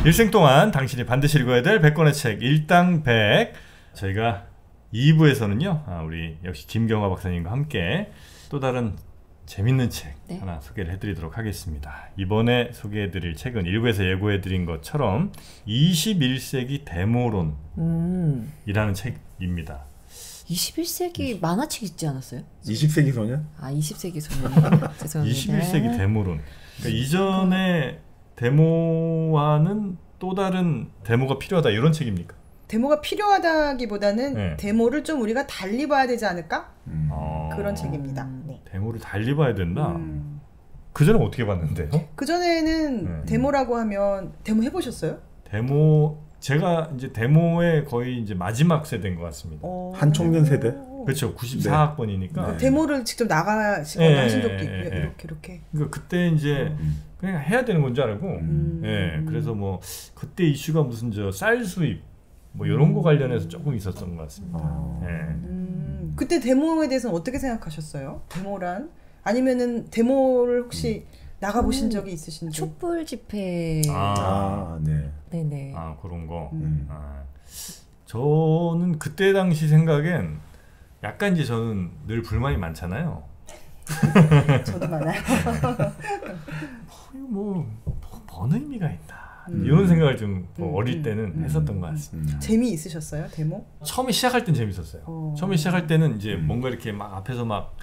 일생 동안 당신이 반드시 읽어야 될 100권의 책 일당 100. 저희가 2부에서는요 우리 역시 김경화 박사님과 함께 또 다른 재밌는 책 하나 소개를 해드리도록 하겠습니다. 이번에 소개해드릴 책은 1부에서 예고해드린 것처럼 21세기 데모론이라는 책입니다. 21세기 만화책 있지 않았어요? 20세기 소년? 아 20세기 소년. 죄송합니다. 21세기 데모론. 그러니까 이전에 데모와는 또 다른 데모가 필요하다 이런 책입니까? 데모가 필요하다기보다는 데모를 좀 우리가 달리 봐야 되지 않을까? 그런 책입니다. 네. 데모를 달리 봐야 된다? 그전에 어떻게 봤는데요? 그전에는 데모라고 하면 데모 해보셨어요? 데모 제가 이제 데모의 거의 이제 마지막 세대인 것 같습니다. 한총년 세대? 그렇죠. 94학번이니까. 데모를 직접 나가시거나 하신 적도 있고요. 이렇게. 그러니까 그때 이제 그냥 해야 되는 건 줄 알고, 그래서 뭐 그때 이슈가 무슨 저 쌀 수입 뭐 이런 거 관련해서 조금 있었던 것 같습니다. 그때 데모에 대해서는 어떻게 생각하셨어요? 데모란? 아니면은 데모를 혹시 나가보신 적이 있으신지? 촛불 집회. 네네. 그런 거. 저는 그때 당시 생각엔 약간 이제 저는 늘 불만이 많잖아요. 저도 많아요. 뭔 의미가 있나. 이런 생각을 좀 어릴 때는 했었던 것 같습니다. 재미있으셨어요? 데모? 처음에 시작할 땐 재밌었어요. 처음에 시작할 때는 이제 뭔가 이렇게 막 앞에서 막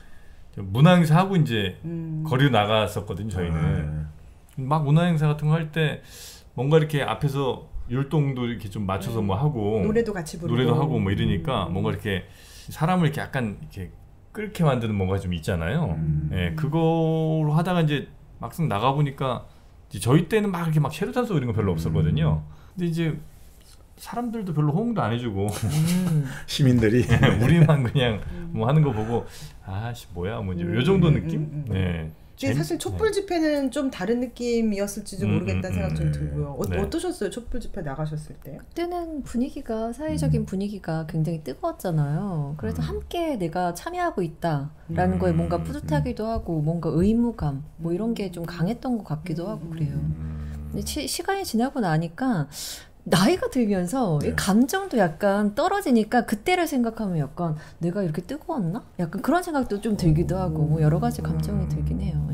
문화행사 하고 이제 거리로 나갔었거든요. 저희는 막 문화행사 같은 거 할 때 뭔가 이렇게 앞에서 율동도 이렇게 좀 맞춰서 뭐 하고 노래도 같이 부르고 노래도 하고 뭐 이러니까 뭔가 이렇게 사람을 이렇게 약간 이렇게 끓게 만드는 뭔가 좀 있잖아요. 그거로 하다가 이제 막상 나가 보니까 저희 때는 막 이렇게 막 쉐르탄 쏘고 이런 거 별로 없었거든요. 근데 이제 사람들도 별로 호응도 안 해주고 시민들이 우리만 그냥 뭐 하는 거 보고 아씨 뭐야 뭐 이제 요 정도 느낌? 근데 사실 촛불 집회는 좀 다른 느낌이었을지도 모르겠다는 생각 좀 들고요. 어떠셨어요? 촛불 집회 나가셨을 때? 그때는 분위기가 사회적인 분위기가 굉장히 뜨거웠잖아요. 그래서 함께 내가 참여하고 있다라는 거에 뭔가 뿌듯하기도 하고 뭔가 의무감 뭐 이런 게 좀 강했던 것 같기도 하고 그래요. 근데 시간이 지나고 나니까 나이가 들면서 이 감정도 약간 떨어지니까 그때를 생각하면 약간 내가 이렇게 뜨거웠나? 약간 그런 생각도 좀 들기도 하고 뭐 여러 가지 감정이 들긴 해요.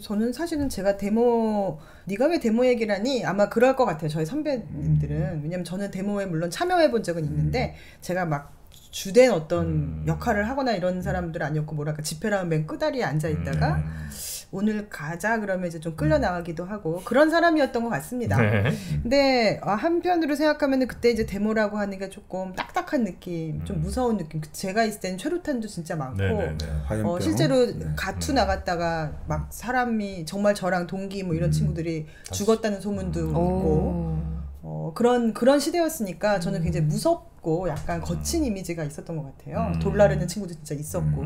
저는 사실은 제가 데모 네가 왜 데모 얘기라니 아마 그럴 것 같아요. 저희 선배님들은. 왜냐면 저는 데모에 물론 참여해 본 적은 있는데 제가 막 주된 어떤 역할을 하거나 이런 사람들 아니었고 뭐랄까 집회라면 맨 끄다리에 앉아 있다가 오늘 가자 그러면 이제 좀 끌려 나가기도 하고 그런 사람이었던 것 같습니다. 근데 한편으로 생각하면 그때 이제 데모라고 하는 게 조금 딱딱한 느낌, 좀 무서운 느낌. 제가 있을 때는 최루탄도 진짜 많고 실제로 가투 나갔다가 막 사람이 정말 저랑 동기 뭐 이런 친구들이 죽었다는 소문도 있고 그런 시대였으니까 저는 굉장히 무섭고 약간 거친 이미지가 있었던 것 같아요. 돌나르는 친구도 진짜 있었고.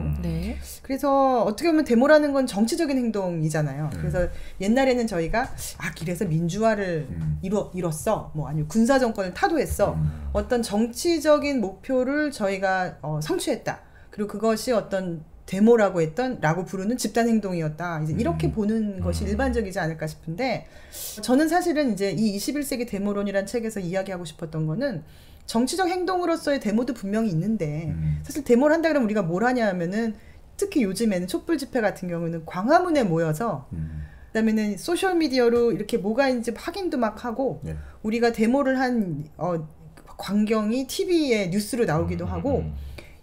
그래서 어떻게 보면 데모라는 건 정치적인 행동이잖아요. 그래서 옛날에는 저희가 길에서 민주화를 이뤘어. 뭐 아니면 군사 정권을 타도했어. 어떤 정치적인 목표를 저희가 성취했다. 그리고 그것이 어떤 라고 부르는 집단 행동이었다. 이제 이렇게 보는 것이 일반적이지 않을까 싶은데 저는 사실은 이제 이 21세기 데모론이라는 책에서 이야기하고 싶었던 거는 정치적 행동으로서의 데모도 분명히 있는데 사실 데모를 한다 그러면 우리가 뭘 하냐 하면은 특히 요즘에는 촛불 집회 같은 경우는 광화문에 모여서 그다음에는 소셜 미디어로 이렇게 뭐가 있는지 확인도 막 하고 우리가 데모를 한 광경이 TV에 뉴스로 나오기도 하고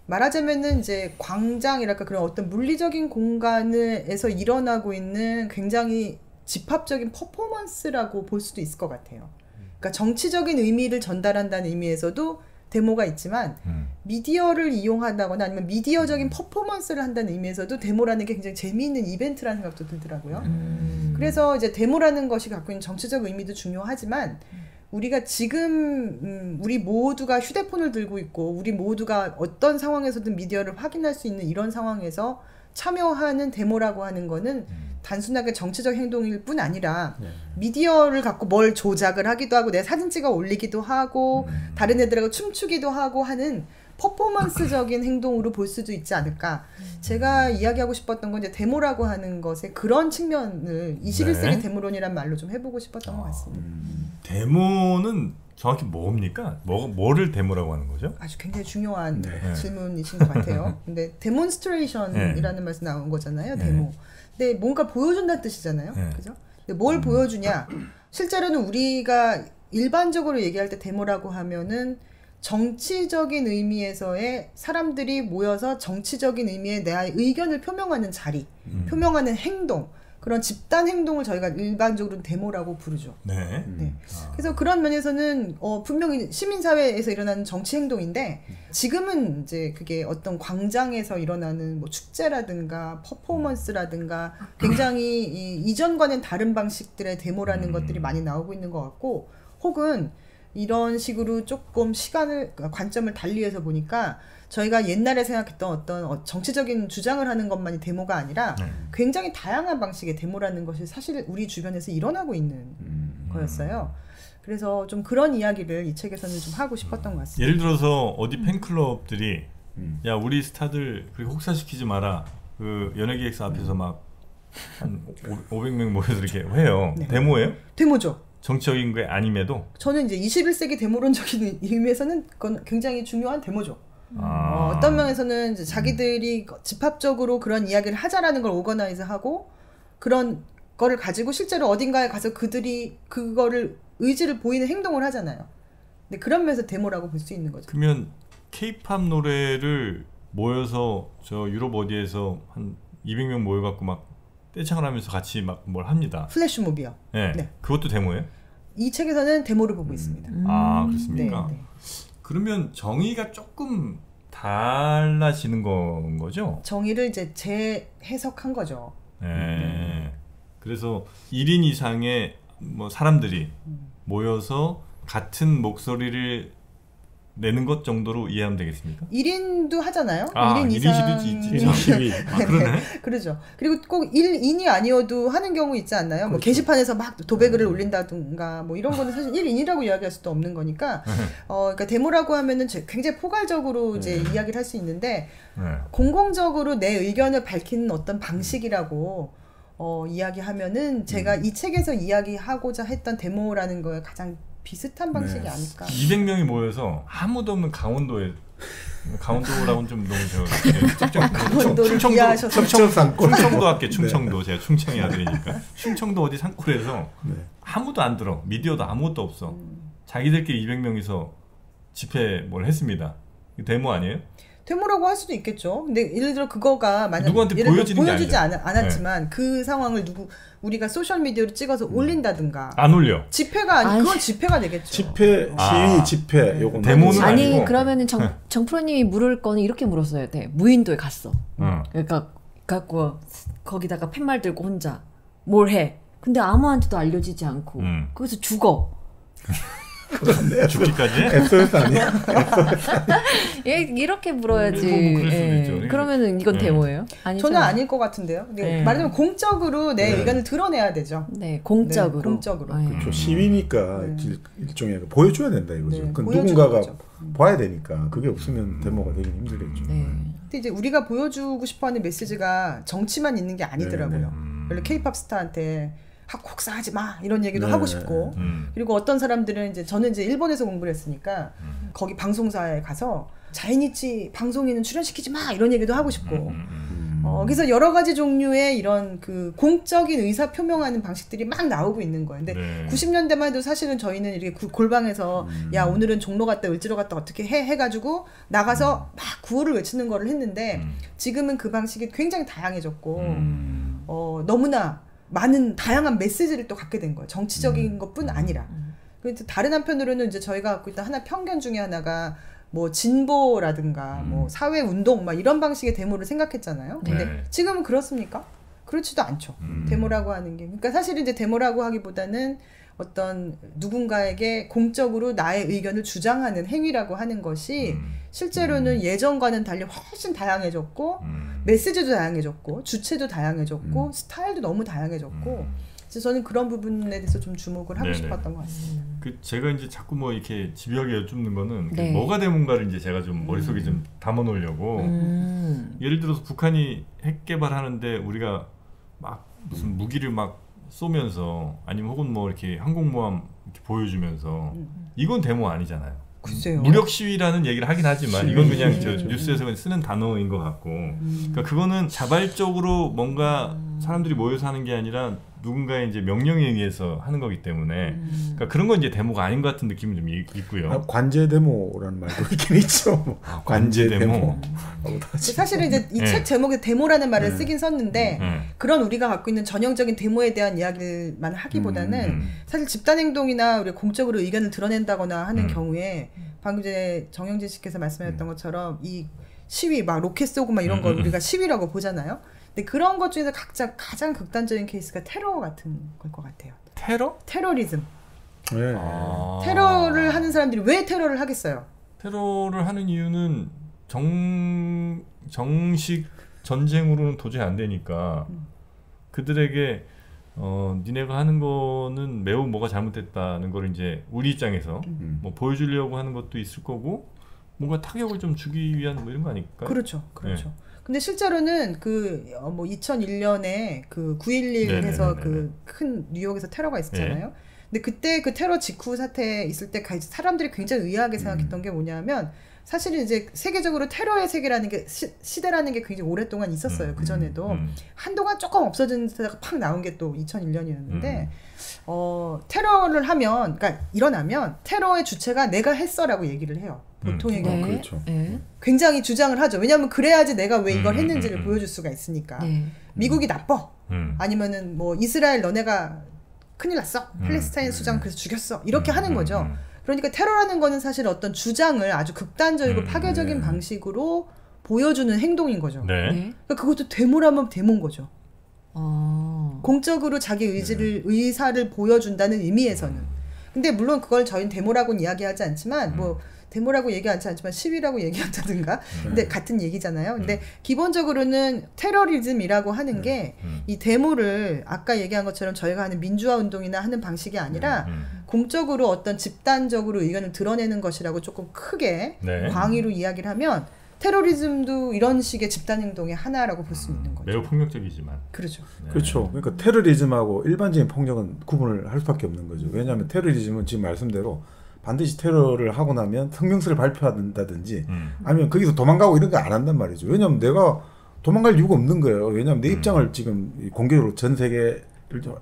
말하자면은 이제 광장이랄까 그런 어떤 물리적인 공간에서 일어나고 있는 굉장히 집합적인 퍼포먼스라고 볼 수도 있을 것 같아요. 그러니까 정치적인 의미를 전달한다는 의미에서도 데모가 있지만 미디어를 이용한다거나 아니면 미디어적인 퍼포먼스를 한다는 의미에서도 데모라는 게 굉장히 재미있는 이벤트라는 생각도 들더라고요. 그래서 이제 데모라는 것이 갖고 있는 정치적 의미도 중요하지만 우리가 지금 우리 모두가 휴대폰을 들고 있고 우리 모두가 어떤 상황에서든 미디어를 확인할 수 있는 이런 상황에서 참여하는 데모라고 하는 거는 단순하게 정치적 행동일 뿐 아니라 미디어를 갖고 뭘 조작을 하기도 하고 내 사진 찍어 올리기도 하고 다른 애들하고 춤추기도 하고 하는 퍼포먼스적인 행동으로 볼 수도 있지 않을까. 제가 이야기하고 싶었던 건 이제 데모라고 하는 것의 그런 측면을 21세기 네. 데모론이란 말로 좀 해보고 싶었던 것 같습니다. 데모는 정확히 뭡니까? 뭐를 데모라고 하는 거죠? 아주 굉장히 중요한 네. 질문이신 것 같아요. 근데 데몬스트레이션이라는 말씀 나온 거잖아요. 데모. 근데 뭔가 보여준다는 뜻이잖아요. 네. 그죠? 근데 뭘 보여주냐? 실제로는 우리가 일반적으로 얘기할 때 데모라고 하면은 정치적인 의미에서의 사람들이 모여서 정치적인 의미의 내 의견을 표명하는 자리, 표명하는 행동, 그런 집단 행동을 저희가 일반적으로 데모라고 부르죠. 네. 네. 그래서 그런 면에서는 분명히 시민사회에서 일어나는 정치 행동인데 지금은 이제 그게 어떤 광장에서 일어나는 뭐 축제라든가 퍼포먼스라든가 굉장히 이전과는 다른 방식들의 데모라는 것들이 많이 나오고 있는 것 같고 혹은 이런 식으로 조금 관점을 달리해서 보니까 저희가 옛날에 생각했던 어떤 정치적인 주장을 하는 것만이 데모가 아니라 굉장히 다양한 방식의 데모라는 것이 사실 우리 주변에서 일어나고 있는 거였어요. 그래서 좀 그런 이야기를 이 책에서는 좀 하고 싶었던 것 같습니다. 예를 들어서 어디 팬클럽들이 야 우리 스타들 그렇게 혹사시키지 마라. 그 연예기획사 앞에서 막 한 500명 모여서 이렇게 해요. 네. 데모예요? 데모죠. 정치적인 게 아님에도? 저는 이제 21세기 데모론적인 의미에서는 그건 굉장히 중요한 데모죠. 어떤 면에서는 이제 자기들이 집합적으로 그런 이야기를 하자라는 걸 오거나이즈하고 그런 거를 가지고 실제로 어딘가에 가서 그들이 그거를 의지를 보이는 행동을 하잖아요. 근데 그런 면에서 데모라고 볼 수 있는 거죠. 그러면 케이팝 노래를 모여서 저 유럽 어디에서 한 200명 모여갖고 막 떼창을 하면서 같이 막 뭘 합니다. 플래시몹이요. 네. 네. 그것도 데모예요? 이 책에서는 데모를 보고 있습니다. 아 그렇습니까? 네, 네. 그러면 정의가 조금 달라지는 건 거죠? 정의를 이제 재해석한 거죠. 네. 그래서 1인 이상의 뭐 사람들이 모여서 같은 목소리를 내는 것 정도로 이해하면 되겠습니까? 1인도 하잖아요. 아, 1인 1인 이상. 시위지. 1인 시위. 아, 그러네. 그러죠. 그리고 꼭 1인이 아니어도 하는 경우 있지 않나요? 뭐 그렇죠. 게시판에서 막 도배글을 올린다든가 뭐 이런 거는 사실 1인이라고 이야기할 수도 없는 거니까 그러니까 데모라고 하면은 굉장히 포괄적으로 이제 이야기를 할 수 있는데 네. 공공적으로 내 의견을 밝히는 어떤 방식이라고 이야기하면은 제가 이 책에서 이야기하고자 했던 데모라는 거에 가장 비슷한 방식이 아닐까. 200명이 모여서 아무도 없는 강원도라고는 좀 너무 강원도를 비하하셔서 충청도 할게. 충청도. 제가 충청이 아들이니까 충청도 어디 산골에서 아무도 안 들어. 미디어도 아무것도 없어. 자기들끼리 200명이서 집회 뭘 했습니다. 데모 아니에요? 데모라고 할 수도 있겠죠. 근데 예를 들어 그거가 만약 누구한테 예를 들어 보여지는 게 보여주지 아니죠. 않았지만 그 상황을 우리가 소셜 미디어로 찍어서 올린다든가 안 올려. 집회가 그건 집회가 되겠죠. 집회, 시위, 집회 요건 데모는 아니 아니고. 그러면은 정프로님이 물을 거는 이렇게 물었어야 돼. 무인도에 갔어. 응. 그러니까 갖고 거기다가 팻말 들고 혼자 뭘 해. 근데 아무한테도 알려지지 않고 거기서 죽어. 죽기까지? SOS 아니야? 이렇게 물어야지. 뭐 그럴 수도 있죠. 그러면은 이건 데모예요? 저는 아닐 것 같은데요. 네. 말하자면 공적으로 내 의견을 드러내야 되죠. 네, 공적으로. 네, 공적으로. 그렇죠. 시위니까 일종의 보여줘야 된다 이거죠. 네, 그 보여주는 누군가가 거죠. 봐야 되니까 그게 없으면 데모가 되긴 힘들겠죠. 네. 근데 이제 우리가 보여주고 싶어하는 메시지가 정치만 있는 게 아니더라고요. 원래 K-팝 스타한테 혹사하지 마 이런 얘기도 하고 싶고 그리고 어떤 사람들은 이제 저는 이제 일본에서 공부를 했으니까 거기 방송사에 가서 자이니치 방송인은 출연시키지 마 이런 얘기도 하고 싶고 그래서 여러 가지 종류의 이런 그 공적인 의사 표명하는 방식들이 막 나오고 있는 거예요. 근데 90년대만 해도 사실은 저희는 이렇게 골방에서 야 오늘은 종로 갔다 을지로 갔다 어떻게 해가지고 나가서 막 구호를 외치는 거를 했는데 지금은 그 방식이 굉장히 다양해졌고 너무나 많은 다양한 메시지를 또 갖게 된 거예요. 정치적인 것뿐 아니라. 그래서 다른 한편으로는 이제 저희가 갖고 있던 하나 편견 중에 하나가 뭐 진보라든가 뭐 사회 운동 막 이런 방식의 데모를 생각했잖아요. 근데 네. 지금은 그렇습니까? 그렇지도 않죠. 데모라고 하는 게. 그러니까 사실은 이제 데모라고 하기보다는 어떤 누군가에게 공적으로 나의 의견을 주장하는 행위라고 하는 것이 실제로는 예전과는 달리 훨씬 다양해졌고 메시지도 다양해졌고 주체도 다양해졌고 스타일도 너무 다양해졌고 그래서 저는 그런 부분에 대해서 좀 주목을 하고 네네. 싶었던 것 같습니다. 그 제가 이제 자꾸 뭐 이렇게 집요하게 여쭙는 거는 네. 그 뭐가 데모인가를 이제 제가 좀 머릿속에 좀 담아 놓으려고 예를 들어서 북한이 핵 개발하는데 우리가 막 무슨 무기를 막 쏘면서 아니면 혹은 뭐 이렇게 항공모함 이렇게 보여주면서 이건 데모 아니잖아요. 글쎄요. 무력 시위라는 얘기를 하긴 하지만 이건 그냥 저 뉴스에서 그냥 쓰는 단어인 것 같고 그러니까 그거는 자발적으로 뭔가 사람들이 모여서 하는 게 아니라 누군가의 이제 명령에 의해서 하는 거기 때문에 그러니까 그런 건 이제 데모가 아닌 것 같은 느낌이 좀 있고요. 관제 데모라는 말도 있긴 있죠. 관제 데모. 사실은 이제 이 책 제목에 데모라는 말을 쓰긴 썼는데 그런 우리가 갖고 있는 전형적인 데모에 대한 이야기만 하기보다는 사실 집단행동이나 우리가 공적으로 의견을 드러낸다거나 하는 경우에 방금 이제 정영진 씨께서 말씀하셨던 것처럼 이 시위 막 로켓 쏘고 막 이런 걸 우리가 시위라고 보잖아요. 근데 그런 것 중에서 각자 가장 극단적인 케이스가 테러 같은 걸 것 같아요. 테러? 테러리즘. 네. 테러를 하는 사람들이 왜 테러를 하겠어요? 테러를 하는 이유는 정식 전쟁으로는 도저히 안 되니까 그들에게 니네가 하는 거는 매우 뭐가 잘못됐다는 걸 이제 우리 입장에서 뭐 보여주려고 하는 것도 있을 거고 뭔가 타격을 좀 주기 위한 뭐 이런 거 아닐까요? 그렇죠. 그렇죠. 네. 근데 실제로는 뭐 2001년에 그 9.11 해서 그 큰 뉴욕에서 테러가 있었잖아요. 네. 근데 그때 그 테러 직후 사태 있을 때 사람들이 굉장히 의아하게 생각했던 게 뭐냐면 사실은 이제 세계적으로 테러의 세계라는 게 시대라는 게 굉장히 오랫동안 있었어요. 그 전에도 한동안 조금 없어진 데다가 팍 나온 게 또 2001년이었는데 테러를 하면 그러니까 일어나면 테러의 주체가 내가 했어라고 얘기를 해요. 보통의 경우. 그렇죠. 굉장히 주장을 하죠. 왜냐하면 그래야지 내가 왜 이걸 했는지를 보여줄 수가 있으니까. 미국이 나빠. 아니면은 뭐 이스라엘 너네가 큰일 났어. 팔레스타인 수장 그래서 죽였어. 이렇게 하는 거죠. 그러니까 테러라는 거는 사실 어떤 주장을 아주 극단적이고 파괴적인 방식으로 보여주는 행동인 거죠. 네. 그러니까 그것도 데모라면 데모인 거죠. 공적으로 자기 의사를 보여준다는 의미에서는. 근데 물론 그걸 저희는 데모라고는 이야기하지 않지만 뭐 데모라고 얘기하지 않지만 시위라고 얘기한다든가 근데 같은 얘기잖아요. 근데 기본적으로는 테러리즘이라고 하는 게 이 데모를 아까 얘기한 것처럼 저희가 하는 민주화 운동이나 하는 방식이 아니라 공적으로 어떤 집단적으로 의견을 드러내는 것이라고 조금 크게 광의로 이야기를 하면 테러리즘도 이런 식의 집단행동의 하나라고 볼 수 있는 거죠. 매우 폭력적이지만. 그렇죠. 네. 그렇죠. 그러니까 테러리즘하고 일반적인 폭력은 구분을 할 수밖에 없는 거죠. 왜냐하면 테러리즘은 지금 말씀대로 반드시 테러를 하고 나면 성명서를 발표한다든지 아니면 거기서 도망가고 이런 거 안 한단 말이죠. 왜냐하면 내가 도망갈 이유가 없는 거예요. 왜냐하면 내 입장을 지금 공개적으로 전 세계를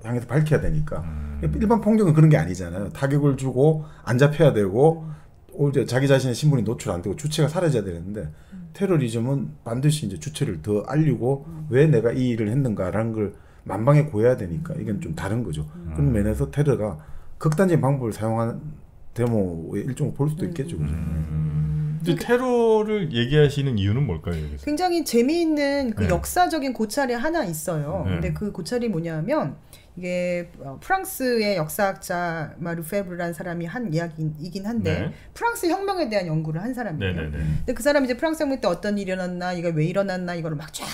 향해서 밝혀야 되니까. 일반 폭력은 그런 게 아니잖아요. 타격을 주고 안 잡혀야 되고 오히려 자기 자신의 신분이 노출 안 되고 주체가 사라져야 되는데 테러리즘은 반드시 이제 주체를 더 알리고 왜 내가 이 일을 했는가라는 걸 만방에 고여야 되니까 이건 좀 다른 거죠. 그런 면에서 테러가 극단적인 방법을 사용한 데모의 일종을 볼 수도 있겠죠. 근데 테러를 얘기하시는 이유는 뭘까요? 여기서? 굉장히 재미있는 그 역사적인 고찰이 하나 있어요. 근데 그 고찰이 뭐냐면 이게 프랑스의 역사학자 마르페브라는 사람이 한 이야기이긴 한데 프랑스 혁명에 대한 연구를 한 사람이에요. 근데 그 사람이 이제 프랑스 혁명 때 어떤 일이 일어났나, 이거 왜 일어났나 이거를 막 쫙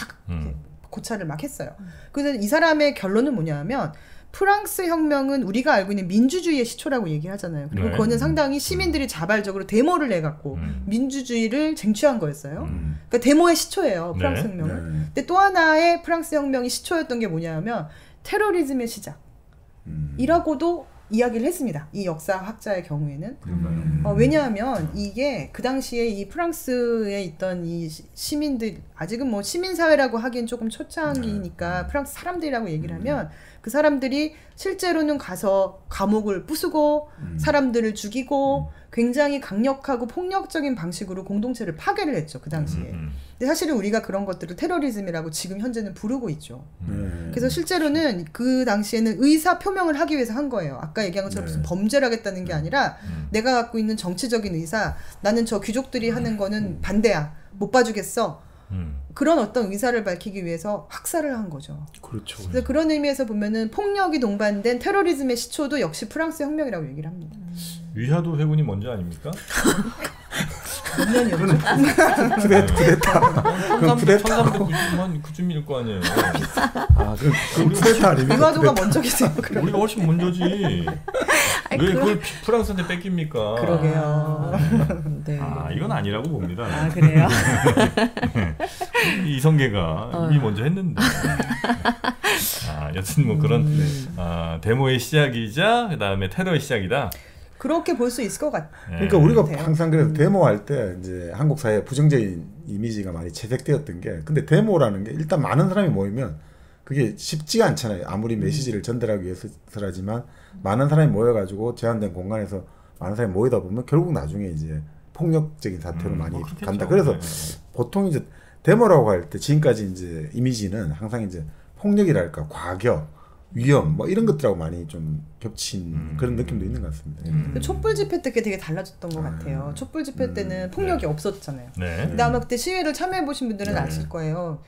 고찰을 막 했어요. 그래서 이 사람의 결론은 뭐냐면 프랑스 혁명은 우리가 알고 있는 민주주의의 시초라고 얘기하잖아요. 그리고 그거는 상당히 시민들이 자발적으로 데모를 해갖고 민주주의를 쟁취한 거였어요. 그러니까 데모의 시초예요, 프랑스 혁명은. 근데 또 하나의 프랑스 혁명이 시초였던 게 뭐냐면 테러리즘의 시작이라고도 이야기를 했습니다. 이 역사학자의 경우에는. 왜냐하면 이게 그 당시에 이 프랑스에 있던 이 시민들, 아직은 뭐 시민사회라고 하기엔 조금 초창기니까 프랑스 사람들이라고 얘기를 하면 그 사람들이 실제로는 가서 감옥을 부수고 사람들을 죽이고 굉장히 강력하고 폭력적인 방식으로 공동체를 파괴를 했죠. 그 당시에. 근데 사실은 우리가 그런 것들을 테러리즘이라고 지금 현재는 부르고 있죠. 그래서 실제로는 그 당시에는 의사 표명을 하기 위해서 한 거예요. 아까 얘기한 것처럼 무슨 범죄를 하겠다는 게 아니라 내가 갖고 있는 정치적인 의사, 나는 저 귀족들이 하는 거는 반대야. 못 봐주겠어. 그런 어떤 의사를 밝히기 위해서 학살을 한 거죠. 그렇죠. 그래서 그런 의미에서 보면은 폭력이 동반된 테러리즘의 시초도 역시 프랑스 혁명이라고 얘기를 합니다. 위화도 회군이 먼저 아닙니까? 몇 년이었죠? 쿠데타. 1390일 거 아니에요. 그 쿠데타 아닙니까? 이화도가 먼저 계세요. 우리가 훨씬 먼저지. 왜 그걸 프랑스한테 뺏깁니까? 그러게요. 네. 이건 아니라고 봅니다. 그래요? 이성계가 이미 먼저 했는데. 여튼 뭐 그런 데모의 시작이자 그다음에 테러의 시작이다. 그렇게 볼 수 있을 것 같아요. 그러니까 우리가 항상 그래서 데모할 때 이제 한국 사회에 부정적인 이미지가 많이 채색되었던 게, 근데 데모라는 게 일단 많은 사람이 모이면 그게 쉽지가 않잖아요. 아무리 메시지를 전달하기 위해서라지만 많은 사람이 모여가지고 제한된 공간에서 많은 사람이 모이다 보면 결국 나중에 이제 폭력적인 사태로 많이 간다. 그래서 보통 이제 데모라고 할 때 지금까지 이제 이미지는 항상 이제 폭력이랄까 과격, 위험 뭐 이런 것들하고 많이 좀 겹친 그런 느낌도 있는 것 같습니다. 촛불 집회 때 되게 달라졌던 것 같아요. 촛불 집회 때는 폭력이 없었잖아요. 근데 아마 그때 시위를 참여해 보신 분들은 아실 거예요.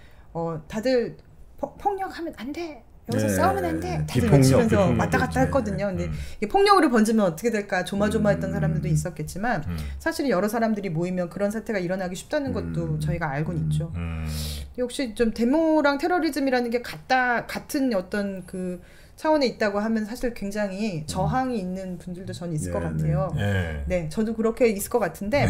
다들 폭력하면 안 돼. 여기서 싸우면 안 돼. 다들 외치면서 왔다 갔다 했거든요. 근데 이게 폭력으로 번지면 어떻게 될까 조마조마했던 사람들도 있었겠지만 사실 여러 사람들이 모이면 그런 사태가 일어나기 쉽다는 것도 저희가 알고는 있죠. 역시 좀 데모랑 테러리즘이라는 게 같은 어떤 그 차원에 있다고 하면 사실 굉장히 저항이 있는 분들도 저는 있을 것 같아요. 네, 저도 그렇게 있을 것 같은데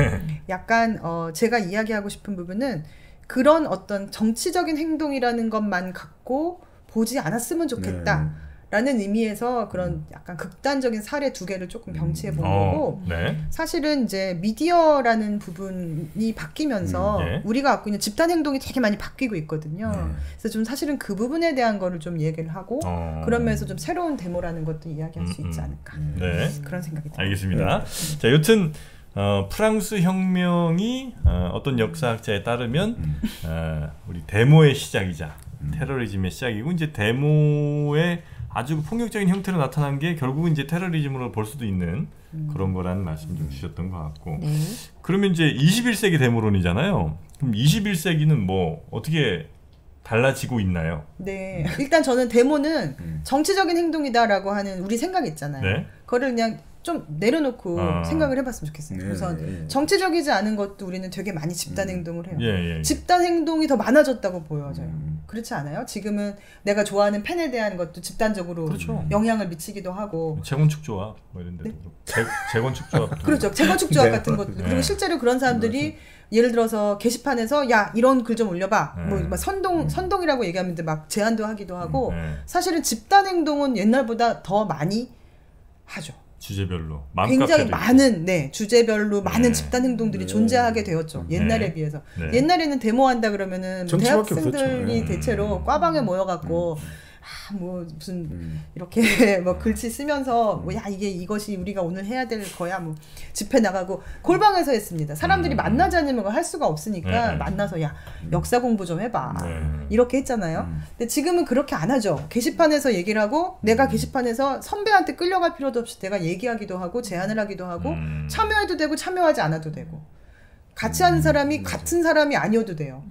약간 제가 이야기하고 싶은 부분은 그런 어떤 정치적인 행동이라는 것만 갖고 보지 않았으면 좋겠다라는 의미에서 그런 약간 극단적인 사례 두 개를 조금 병치해 본 거고, 사실은 이제 미디어라는 부분이 바뀌면서 우리가 갖고 있는 집단 행동이 되게 많이 바뀌고 있거든요. 그래서 좀 사실은 그 부분에 대한 거를 좀 얘기를 하고 그런 면에서 좀 새로운 데모라는 것도 이야기할 수 있지 않을까 그런 생각이 듭니다. 알겠습니다. 자, 여튼 프랑스 혁명이 어떤 역사학자에 따르면 우리 데모의 시작이자 테러리즘의 시작이고, 이제 데모의 아주 폭력적인 형태로 나타난 게 결국은 이제 테러리즘으로 볼 수도 있는 그런 거라는 말씀 좀 주셨던 것 같고, 그러면 이제 21세기 데모론이잖아요. 그럼 21세기는 뭐 어떻게 달라지고 있나요? 네, 일단 저는 데모는 정치적인 행동이다라고 하는 우리 생각 있잖아요. 그거를 그냥 좀 내려놓고 생각을 해봤으면 좋겠어요. 우선 정치적이지 않은 것도 우리는 되게 많이 집단 행동을 해요. 집단 행동이 더 많아졌다고 보여져요. 그렇지 않아요? 지금은 내가 좋아하는 팬에 대한 것도 집단적으로 영향을 미치기도 하고, 재건축 조합 뭐 이런 데도 재건축 조합 그렇죠. 재건축 조합 같은 것도 그리고 실제로 그런 사람들이 예를 들어서 게시판에서 야 이런 글 좀 올려봐 뭐 막 선동이라고 얘기하면 막 제안도 하기도 하고, 사실은 집단 행동은 옛날보다 더 많이 하죠. 주제별로 굉장히 많은 주제별로 많은 집단 행동들이 존재하게 되었죠. 옛날에 비해서. 옛날에는 데모한다 그러면은 대학생들이 대체로 과방에 모여갖고 뭐 무슨 이렇게 뭐 글씨 쓰면서 뭐 야 이것이 우리가 오늘 해야 될 거야 뭐 집회 나가고 골방에서 했습니다. 사람들이 만나지 않으면 할 수가 없으니까 만나서 야 역사 공부 좀 해봐 이렇게 했잖아요. 근데 지금은 그렇게 안 하죠. 게시판에서 얘기를 하고 내가 게시판에서 선배한테 끌려갈 필요도 없이 내가 얘기하기도 하고 제안을 하기도 하고 참여해도 되고 참여하지 않아도 되고 같이 하는 사람이 같은 사람이 아니어도 돼요.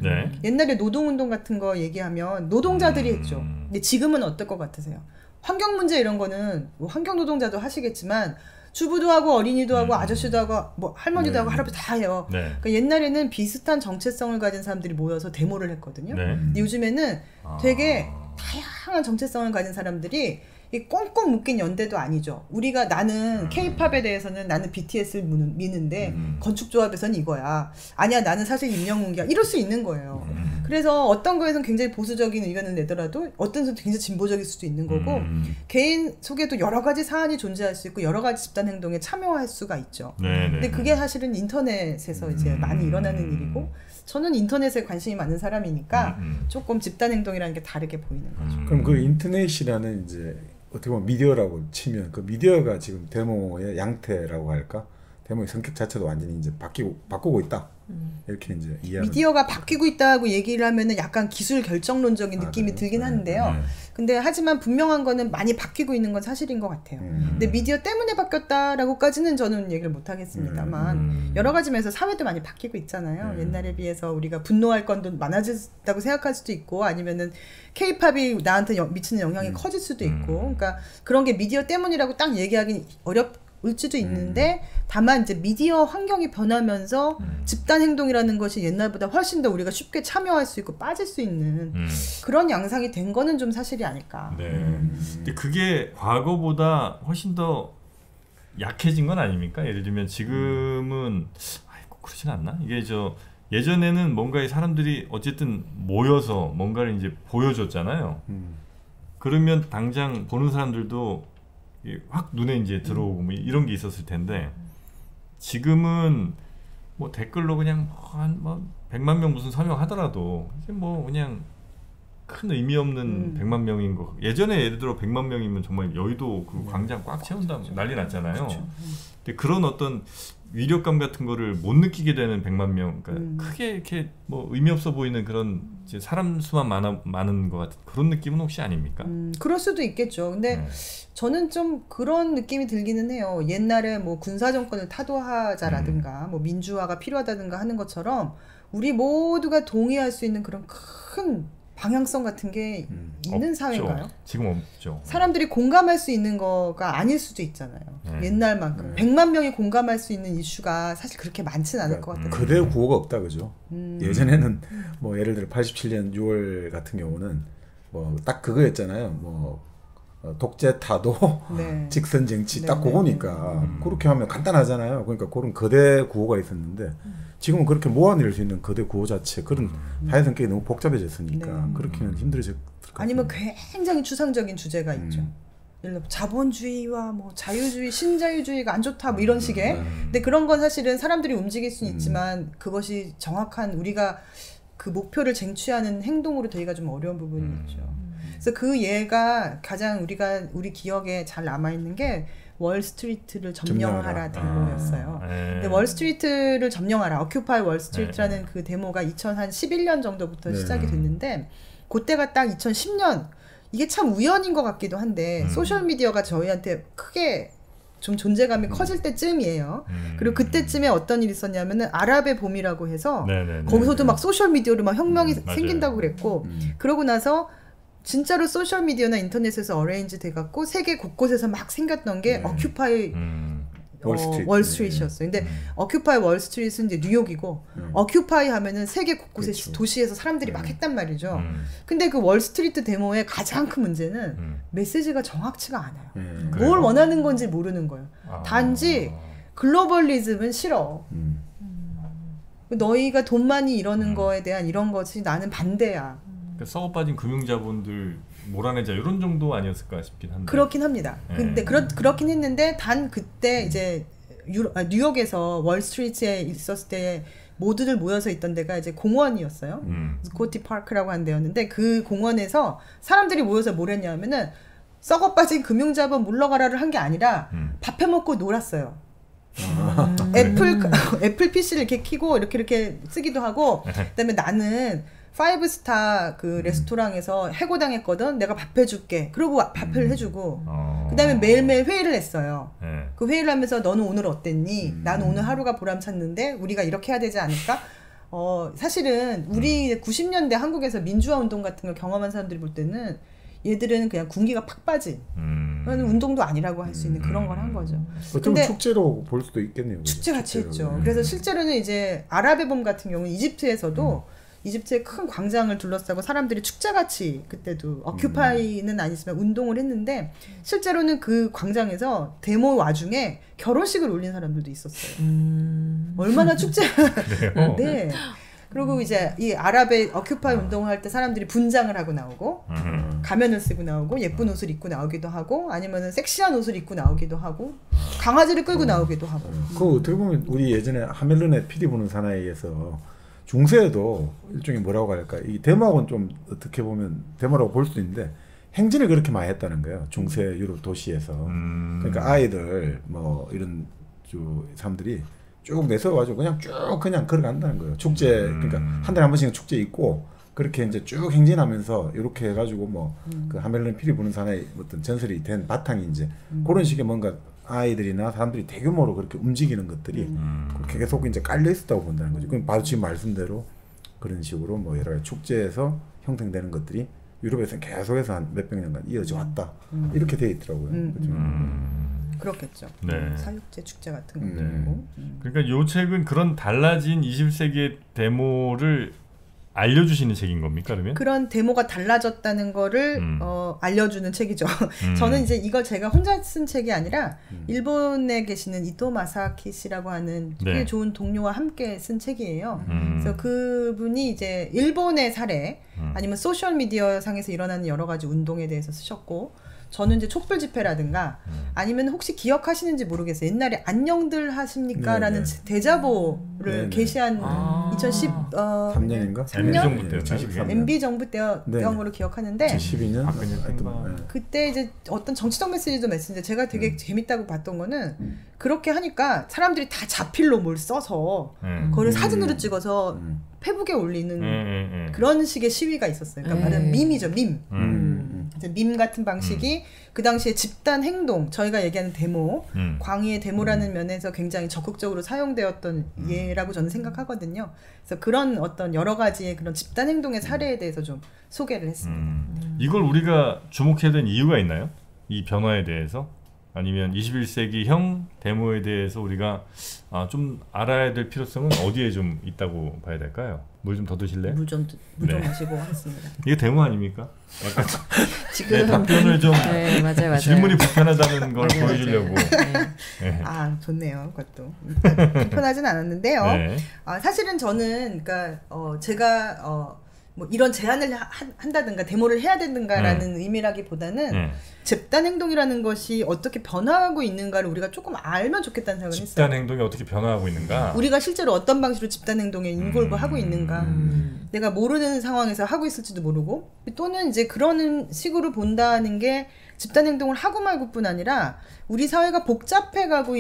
옛날에 노동운동 같은 거 얘기하면 노동자들이 했죠. 근데 지금은 어떨 것 같으세요? 환경 문제 이런 거는 뭐 환경 노동자도 하시겠지만 주부도 하고 어린이도 하고 아저씨도 하고 뭐 할머니도 하고 할아버지 다 해요. 그러니까 옛날에는 비슷한 정체성을 가진 사람들이 모여서 데모를 했거든요. 근데 요즘에는 되게 다양한 정체성을 가진 사람들이 이 꽁꽁 묶인 연대도 아니죠. 우리가 나는 K-팝에 대해서는 나는 BTS를 미는데 건축조합에서는 이거야. 아니야 나는 사실 임영웅이야. 이럴 수 있는 거예요. 그래서 어떤 거에서는 굉장히 보수적인 의견을 내더라도 어떤 것은 굉장히 진보적일 수도 있는 거고 개인 속에도 여러 가지 사안이 존재할 수 있고 여러 가지 집단 행동에 참여할 수가 있죠. 근데 그게 사실은 인터넷에서 이제 많이 일어나는 일이고 저는 인터넷에 관심이 많은 사람이니까 조금 집단 행동이라는 게 다르게 보이는 거죠. 그럼 그 인터넷이라는 이제 어떻게 보면 미디어라고 치면 그 미디어가 지금 데모의 양태라고 할까? 데모의 성격 자체도 완전히 이제 바꾸고 있다. 이렇게 이제 이해하는. 미디어가 바뀌고 있다고 얘기를 하면은 약간 기술 결정론적인 느낌이 들긴 하는데요. 근데 하지만 분명한 거는 많이 바뀌고 있는 건 사실인 것 같아요. 근데 미디어 때문에 바뀌었다라고까지는 저는 얘기를 못 하겠습니다만 여러 가지 면에서 사회도 많이 바뀌고 있잖아요. 옛날에 비해서 우리가 분노할 건도 많아졌다고 생각할 수도 있고 아니면은 K-팝이 나한테 미치는 영향이 커질 수도 있고, 그러니까 그런 게 미디어 때문이라고 딱 얘기하기는 을지도 있는데 다만 이제 미디어 환경이 변하면서 집단 행동이라는 것이 옛날보다 훨씬 더 우리가 쉽게 참여할 수 있고 빠질 수 있는 그런 양상이 된 거는 좀 사실이 아닐까. 네. 근데 그게 과거보다 훨씬 더 약해진 건 아닙니까? 예를 들면 지금은 아이고 그러진 않나? 이게 예전에는 뭔가 이 사람들이 어쨌든 모여서 뭔가를 이제 보여줬잖아요. 그러면 당장 보는 사람들도 확 눈에 이제 들어오고 뭐 이런 게 있었을 텐데 지금은 뭐 댓글로 그냥 한 100만 명 무슨 서명하더라도 이제 뭐 그냥 큰 의미 없는 100만 명인 거. 예전에 예를 들어 100만 명이면 정말 여의도 그 광장 꽉 채운다 난리 났잖아요. 그렇죠. 근데 그런 어떤 위력감 같은 거를 못 느끼게 되는 100만 명, 그러니까 크게 이렇게 뭐 의미 없어 보이는 그런 이제 사람 수만 많은 것 같은 그런 느낌은 혹시 아닙니까? 그럴 수도 있겠죠. 근데 저는 좀 그런 느낌이 들기는 해요. 옛날에 뭐 군사 정권을 타도하자라든가 뭐 민주화가 필요하다든가 하는 것처럼 우리 모두가 동의할 수 있는 그런 큰 방향성 같은 게 있는 없죠. 사회인가요? 지금 없죠. 사람들이 공감할 수 있는 거가 아닐 수도 있잖아요. 옛날만큼 100만 명이 공감할 수 있는 이슈가 사실 그렇게 많지는 않을 것 같아요. 그대 구호가 없다 그죠? 예전에는 뭐 예를 들어 87년 6월 같은 경우는 뭐 딱 그거였잖아요. 뭐 독재 타도 네. 직선 정치 네, 딱 그거니까 그렇게 하면 간단하잖아요. 그러니까 그런 거대 구호가 있었는데 지금은 그렇게 모아낼 수 있는 거대 구호 자체 그런 사회 성격이 너무 복잡해졌으니까 그렇게는 힘들어질 것 같아요. 아니면 굉장히 추상적인 주제가 있죠. 예를 들어 자본주의와 뭐 자유주의, 신자유주의가 안 좋다 뭐 이런 식의. 근데 그런 건 사실은 사람들이 움직일 수는 있지만 그것이 정확한 우리가 그 목표를 쟁취하는 행동으로 되기가 좀 어려운 부분이 있죠. 그래서 그 예가 가장 우리 기억에 잘 남아 있는 게 월스트리트를 점령하라 데모였어요. 근데 월스트리트를 점령하라, 오큐파이 월스트리트라는 그 데모가 2011년 정도부터 시작이 됐는데 그때가 딱 2010년 이게 참 우연인 것 같기도 한데 소셜 미디어가 저희한테 크게 좀 존재감이 커질 때쯤이에요. 그리고 그때쯤에 어떤 일이 있었냐면은 아랍의 봄이라고 해서 거기서도 막 소셜 미디어로 막 혁명이 생긴다고 그랬고 그러고 나서 진짜로 소셜 미디어나 인터넷에서 어레인지 돼갖고 세계 곳곳에서 막 생겼던 게 어큐파이 월스트리트였어요. 근데 어큐파이 월스트리트는 이제 뉴욕이고 어큐파이 하면은 세계 곳곳의 그렇죠. 도시에서 사람들이 막 했단 말이죠. 근데 그 월스트리트 데모의 가장 큰 문제는 메시지가 정확치가 않아요. 뭘 원하는 건지 모르는 거예요. 단지 글로벌리즘은 싫어. 너희가 돈 많이 이러는 거에 대한 이런 것이 나는 반대야. 그러니까 썩어 빠진 금융자본들 몰아내자 이런 정도 아니었을까 싶긴 한데. 그렇긴 합니다. 근데 그렇긴 했는데 단 그때 이제 뉴욕에서 월스트리트에 있었을 때 모두들 모여서 있던 데가 이제 공원이었어요. 스코티 파크라고 하는 데였는데 그 공원에서 사람들이 모여서 뭘 했냐면은 썩어 빠진 금융자본 물러가라를 한 게 아니라 밥 해먹고 놀았어요. 애플 PC를 이렇게 키고 이렇게 쓰기도 하고 그다음에 나는 5스타 그 레스토랑에서 해고당했거든. 내가 밥 해줄게. 그러고 밥을 해주고 그다음에 매일매일 회의를 했어요. 그 회의를 하면서 너는 오늘 어땠니? 나는 오늘 하루가 보람찼는데 우리가 이렇게 해야 되지 않을까? 사실은 우리 90년대 한국에서 민주화 운동 같은 걸 경험한 사람들이 볼 때는 얘들은 그냥 군기가 팍 빠진 그런 운동도 아니라고 할 수 있는 그런 걸 한 거죠. 근데 축제로 볼 수도 있겠네요. 축제같이 했죠. 그래서 실제로는 이제 아랍의 봄 같은 경우는 이집트에서도 이집트의 큰 광장을 둘러싸고 사람들이 축제같이 그때도 어큐파이는 아니지만 운동을 했는데 실제로는 그 광장에서 데모 와중에 결혼식을 올린 사람들도 있었어요. 얼마나 축제. 네. 그리고 이제 이 아랍의 어큐파이 운동을 할 때 사람들이 분장을 하고 나오고 가면을 쓰고 나오고 예쁜 옷을 입고 나오기도 하고 아니면은 섹시한 옷을 입고 나오기도 하고 강아지를 끌고 나오기도 하고. 그 어떻게 보면 우리 예전에 하멜른의 피리 부는 사나이에서 중세에도 일종의 뭐라고 할까 이 데모하고는 좀 어떻게 보면 데모라고 볼 수도 있는데 행진을 그렇게 많이 했다는 거예요. 중세 유럽 도시에서. 그러니까 아이들 뭐 이런 사람들이 쭉 내서가지고 그냥 걸어간다는 거예요. 축제 그러니까 한 달에 한 번씩 축제 있고 그렇게 이제 쭉 행진하면서 이렇게 해가지고 뭐 그 하멜른 피리 부는 사나이 어떤 전설이 된 바탕이 이제 그런 식의 뭔가 아이들이나 사람들이 대규모로 그렇게 움직이는 것들이 그렇게 계속 이제 깔려 있었다고 본다는 거죠. 그럼 바로 지금 말씀대로 그런 식으로 뭐 여러 가지 축제에서 형성되는 것들이 유럽에서는 계속해서 한 몇백 년간 이어져 왔다. 이렇게 돼 있더라고요. 그렇겠죠. 네. 사육제 축제 같은 것도 있고. 그러니까 이 책은 그런 달라진 21세기의 데모를 알려주시는 책인 겁니까, 그러면? 그런 데모가 달라졌다는 거를 알려주는 책이죠. 저는 이제 이걸 제가 혼자 쓴 책이 아니라 일본에 계시는 이토 마사키 씨라고 하는 되게 네. 좋은 동료와 함께 쓴 책이에요. 그래서 그분이 이제 일본의 사례 아니면 소셜 미디어 상에서 일어나는 여러 가지 운동에 대해서 쓰셨고, 저는 이제 촛불 집회라든가 아니면 혹시 기억하시는지 모르겠어요. 옛날에 안녕들 하십니까? 라는 대자보를 게시한 2013년인가? 3년? MB 정부 때였던 걸로 기억하는데 2012년? 그때 이제 어떤 정치적 메시지도 메시지인데 제가 되게 재밌다고 봤던 거는 그렇게 하니까 사람들이 다 자필로 뭘 써서 그거를 사진으로 찍어서 페북에 올리는 그런 식의 시위가 있었어요. 그러니까 말은 밈이죠, 밈. 밈 같은 방식이 그 당시에 집단 행동, 저희가 얘기하는 데모, 광의의 데모라는 면에서 굉장히 적극적으로 사용되었던 예라고 저는 생각하거든요. 그래서 그런 어떤 여러 가지의 그런 집단 행동의 사례에 대해서 좀 소개를 했습니다. 이걸 우리가 주목해야 되는 이유가 있나요? 이 변화에 대해서? 아니면 21세기형 데모에 대해서 우리가 좀 알아야 될 필요성은 어디에 좀 있다고 봐야 될까요? 물 좀 더 드실래요? 물 좀 마시고 하겠습니다. 이게 데모 아닙니까? 약간 지금 답변을 좀 네, 맞아요. 질문이 불편하다는 걸 보여주려고. 네. 좋네요. 그것도 불편하진 않았는데요. 네. 사실은 저는 그러니까 제가 뭐 이런 제안을 한다든가 데모를 해야 되는가라는 의미라기보다는 집단 행동이라는 것이 어떻게 변화하고 있는가를 우리가 조금 알면 좋겠다는 생각을 했어요. 집단 행동이 어떻게 변화하고 있는가? 우리가 실제로 어떤 방식으로 집단 행동에 인볼브하고 있는가? 내가 모르는 상황에서 하고 있을지도 모르고, 또는 이제 그런 식으로 본다는 게 집단 행동을 하고 말고뿐 아니라 우리 사회가 복잡해지고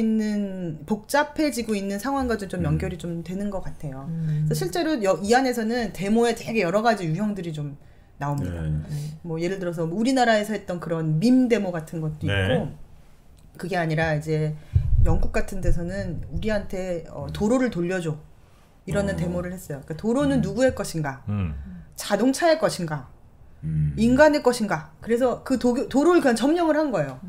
있는 상황과도 좀 연결이 좀 되는 것 같아요. 그래서 실제로 이 안에서는 데모에 되게 여러 가지 유형들이 좀 나옵니다. 뭐 예를 들어서 우리나라에서 했던 그런 밈 데모 같은 것도 있고, 그게 아니라 이제 영국 같은 데서는 우리한테 도로를 돌려줘 이러는 데모를 했어요. 그러니까 도로는 누구의 것인가? 자동차의 것인가? 인간의 것인가? 그래서 그 도로를 그냥 점령을 한 거예요.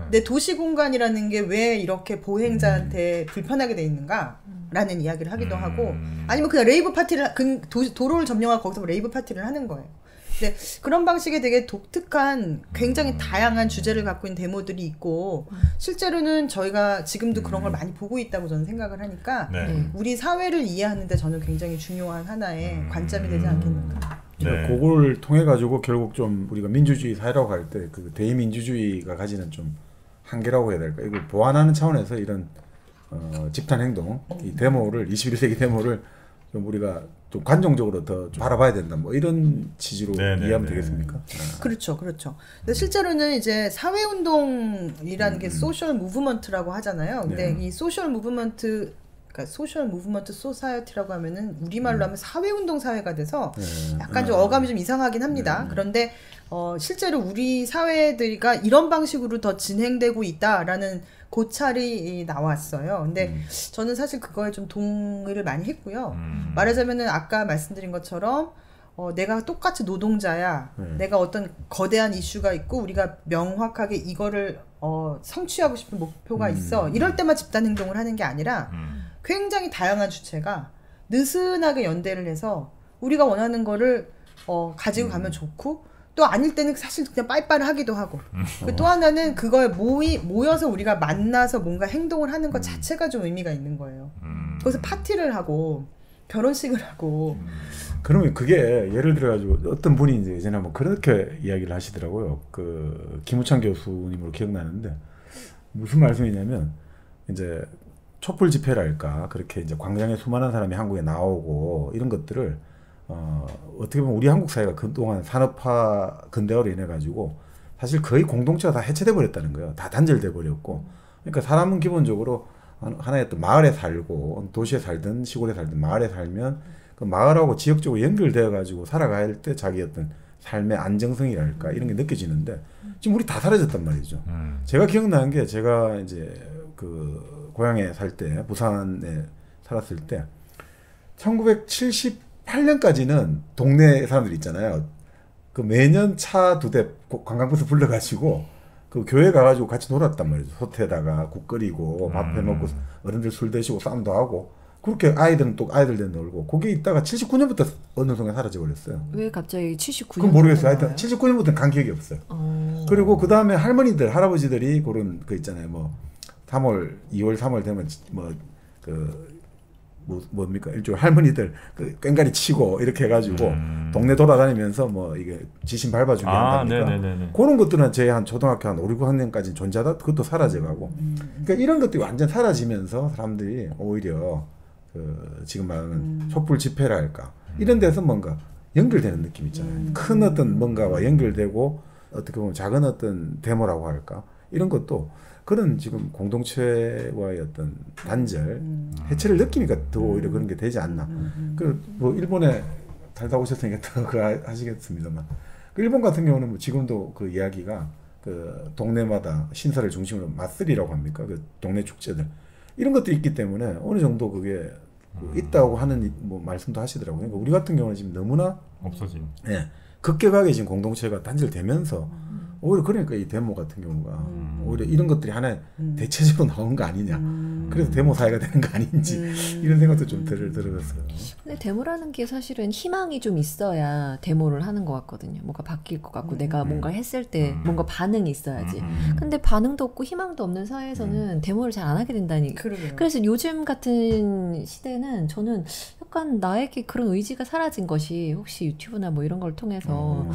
내 도시 공간이라는 게 왜 이렇게 보행자한테 불편하게 돼 있는가? 라는 이야기를 하기도 하고, 아니면 그냥 레이브 파티를, 도로를 점령하고 거기서 레이브 파티를 하는 거예요. 근데 그런 방식의 되게 독특한 굉장히 다양한 주제를 갖고 있는 데모들이 있고, 실제로는 저희가 지금도 그런 걸 많이 보고 있다고 저는 생각을 하니까 우리 사회를 이해하는 데 저는 굉장히 중요한 하나의 관점이 되지 않겠는가. 그걸 통해 가지고 결국 좀 우리가 민주주의 사회라고 할 때 그 대의민주주의가 가지는 좀 한계라고 해야 될까? 이걸 보완하는 차원에서 이런 집단 행동, 이 데모를 21세기 데모를 좀 우리가 좀 관정적으로 더 좀 바라봐야 된다. 뭐 이런 취지로 이해하면 되겠습니까? 그렇죠, 그렇죠. 근데 실제로는 이제 사회 운동이라는 게 소셜 무브먼트라고 하잖아요. 근데 이 소셜 무브먼트, 그러니까 소셜 무브먼트 소사이어티라고 하면은 우리말로 하면 사회 운동 사회가 돼서 약간 좀 어감이 좀 이상하긴 합니다. 그런데 실제로 우리 사회들이가 이런 방식으로 더 진행되고 있다라는 고찰이 나왔어요. 근데 저는 사실 그거에 좀 동의를 많이 했고요. 말하자면은 아까 말씀드린 것처럼 내가 똑같이 노동자야. 내가 어떤 거대한 이슈가 있고 우리가 명확하게 이거를 성취하고 싶은 목표가 있어. 이럴 때만 집단 행동을 하는 게 아니라 굉장히 다양한 주체가 느슨하게 연대를 해서 우리가 원하는 거를 가지고 가면 좋고, 또 아닐 때는 사실 그냥 빠이빠이 하기도 하고, 또 하나는 그거에 모여서 우리가 만나서 뭔가 행동을 하는 것 자체가 좀 의미가 있는 거예요. 거기서 파티를 하고 결혼식을 하고. 그러면 그게 예를 들어가지고 어떤 분이 이제 예전에 한번 그렇게 이야기를 하시더라고요. 그 김우창 교수님으로 기억나는데 무슨 말씀이냐면, 이제 촛불 집회랄까 그렇게 이제 광장에 수많은 사람이 한국에 나오고 이런 것들을 어떻게 보면 우리 한국 사회가 그동안 산업화 근대화로 인해 가지고 사실 거의 공동체가 다 해체돼 버렸다는 거예요. 다 단절돼 버렸고, 그러니까 사람은 기본적으로 하나의 어떤 마을에 살고 도시에 살든 시골에 살든 마을에 살면 그 마을하고 지역적으로 연결되어 가지고 살아갈 때 자기 어떤 삶의 안정성이랄까 이런 게 느껴지는데 지금 우리 다 사라졌단 말이죠. 제가 기억나는 게, 제가 이제 그 고향에 살 때, 부산에 살았을 때 1978년까지는 동네 사람들 있잖아요. 그 매년 차 2대 관광버스 불러가지고 그 교회 가가지고 같이 놀았단 말이죠. 호텔에다가 국 끓이고 밥 해먹고 어른들 술 드시고 싸움도 하고 그렇게 아이들은 또 아이들들 놀고 거기 있다가 79년부터 어느 순간 사라져 버렸어요. 왜 갑자기 79년? 그건 모르겠어요. 하여튼 79년부터는 간 기억이 없어요. 그리고 그 다음에 할머니들 할아버지들이 그런 그 있잖아요. 뭐 3월 2월 3월 되면 뭡니까 일종 할머니들 그 꽹가리 치고 이렇게 해가지고 동네 돌아다니면서 뭐 이게 지신 밟아주게 한다니까 그런 것들은 제 한 초등학교 한 5, 6학년까지 존재하다 그것도 사라져가고 그러니까 이런 것들이 완전 사라지면서 사람들이 오히려 그 지금 말하는 촛불 집회랄까 이런 데서 뭔가 연결되는 느낌 있잖아요. 큰 어떤 뭔가와 연결되고 어떻게 보면 작은 어떤 데모라고 할까 이런 것도 그런 지금 공동체와의 어떤 단절, 해체를 느끼니까 더 오히려 그런 게 되지 않나. 그 뭐 일본에 살다 오셨으니까 더 그거 하시겠습니다만, 그 일본 같은 경우는 뭐 지금도 그 이야기가 그 동네마다 신사를 중심으로 맞쓰리라고 합니까? 그 동네 축제들 이런 것도 있기 때문에 어느 정도 그게 있다고 하는 뭐 말씀도 하시더라고요. 그러니까 우리 같은 경우는 지금 너무나 없어진. 예, 급격하게 지금 공동체가 단절되면서. 오히려 그러니까 이 데모 같은 경우가 오히려 이런 것들이 하나의 대체적으로 나온 거 아니냐. 그래서 데모 사회가 되는 거 아닌지 이런 생각도 좀 들었어요. 근데 데모라는 게 사실은 희망이 좀 있어야 데모를 하는 것 같거든요. 뭔가 바뀔 것 같고 내가 뭔가 했을 때 뭔가 반응이 있어야지. 근데 반응도 없고 희망도 없는 사회에서는 데모를 잘 안 하게 된다니. 그래서 요즘 같은 시대는 저는 약간 나에게 그런 의지가 사라진 것이 혹시 유튜브나 뭐 이런 걸 통해서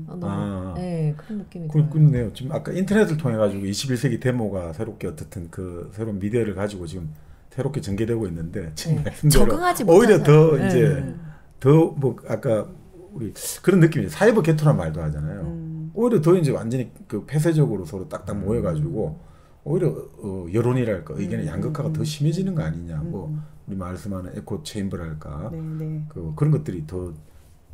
너무 네, 그런 느낌이 들어요. 그렇네요. 지금 아까 인터넷을 통해 가지고 21세기 데모가 새롭게 어떻든 그 새로운 미디어를 가지고 지금 새롭게 전개되고 있는데 지금 말씀대로 적응하지 오히려 더 이제 더 뭐 아까 우리 그런 느낌이에요. 사이버 개토란 말도 하잖아요. 오히려 더 이제 완전히 그 폐쇄적으로 서로 딱딱 모여가지고 오히려 여론이랄까 의견의 양극화가 더 심해지는 거 아니냐. 뭐 우리 말씀하는 에코 체인버랄까 그런 것들이 더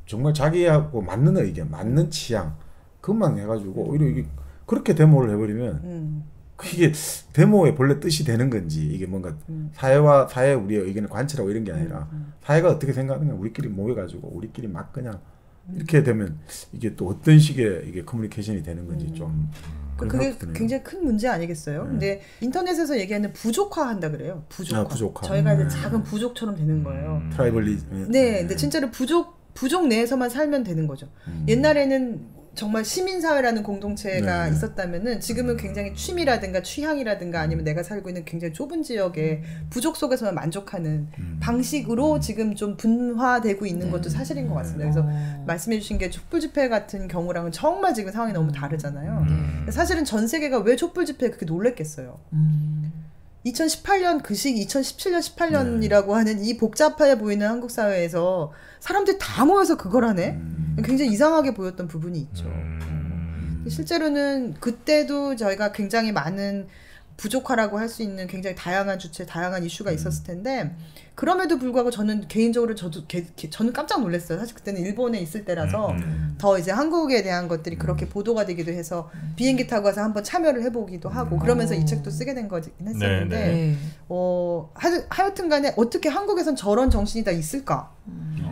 정말 자기하고 맞는 의견, 맞는 취향 그것만 해가지고 오히려 이게 그렇게 데모를 해버리면 이게 데모의 본래 뜻이 되는 건지 이게 뭔가 사회 우리의 의견을 관찰하고 이런 게 아니라 사회가 어떻게 생각하는가 우리끼리 모여가지고 우리끼리 막 그냥 이렇게 되면 이게 또 어떤 식의 이게 커뮤니케이션이 되는 건지 좀 그게 굉장히 큰 문제 아니겠어요? 근데 인터넷에서 얘기하는 부족화한다 그래요. 부족화. 저희가 이제 작은 부족처럼 되는 거예요. 트라이벌리즘. 네, 근데 진짜로 부족 내에서만 살면 되는 거죠. 옛날에는 정말 시민사회라는 공동체가 있었다면은 지금은 굉장히 취미라든가 취향이라든가 아니면 내가 살고 있는 굉장히 좁은 지역의 부족 속에서만 만족하는 방식으로 지금 좀 분화되고 있는 것도 사실인 것 같습니다. 그래서 말씀해 주신 게 촛불 집회 같은 경우랑은 정말 지금 상황이 너무 다르잖아요. 사실은 전 세계가 왜 촛불 집회에 그렇게 놀랬겠어요. 2018년 그 시기 2017년 18년이라고 하는 이 복잡해 보이는 한국 사회에서 사람들이 다 모여서 그걸 하네. 굉장히 이상하게 보였던 부분이 있죠. 실제로는 그때도 저희가 굉장히 많은 부족하라고 할 수 있는 굉장히 다양한 주체, 다양한 이슈가 있었을 텐데 그럼에도 불구하고 저는 개인적으로 저는 깜짝 놀랐어요. 사실 그때는 일본에 있을 때라서 더 이제 한국에 대한 것들이 그렇게 보도가 되기도 해서 비행기 타고 가서 한번 참여를 해보기도 하고 그러면서 이 책도 쓰게 된 거긴 했었는데 하여튼간에 어떻게 한국에선 저런 정신이 다 있을까?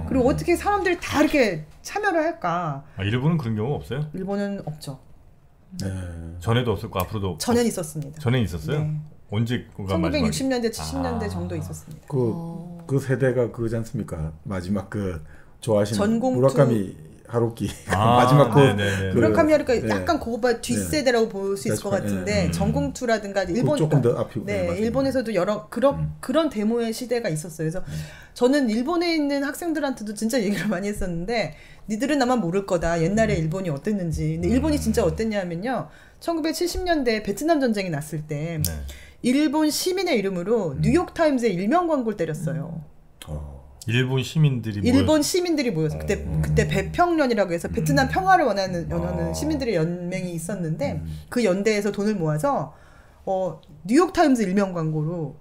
그리고 어떻게 사람들이 다 이렇게 참여를 할까? 일본은 그런 경우 없어요? 일본은 없죠. 네. 전에도 없었고 앞으로도 전엔 있었습니다. 전엔 있었어요? 네. 언제가 1960년대 70년대 정도 있었습니다. 그 세대가 그거지 않습니까? 마지막 그 좋아하시는 무라카미 하루키 마지막 무라카미 하루키 약간 그거보다 뒷세대라고 볼 수 있을 것 같은데 전공투라든가 일본 조금 더 앞이고 일본에서도 여러 그런 데모의 시대가 있었어요. 그래서 저는 일본에 있는 학생들한테도 진짜 얘기를 많이 했었는데 니들은 아마 모를 거다. 옛날에 일본이 어땠는지. 근데 일본이 진짜 어땠냐면요. 1970년대 베트남 전쟁이 났을 때 일본 시민의 이름으로 뉴욕타임즈에 일명 광고를 때렸어요. 일본 시민들이 모여서 그때 배평련이라고 해서 베트남 평화를 원하는 시민들의 연맹이 있었는데 그 연대에서 돈을 모아서 뉴욕타임즈 일명 광고로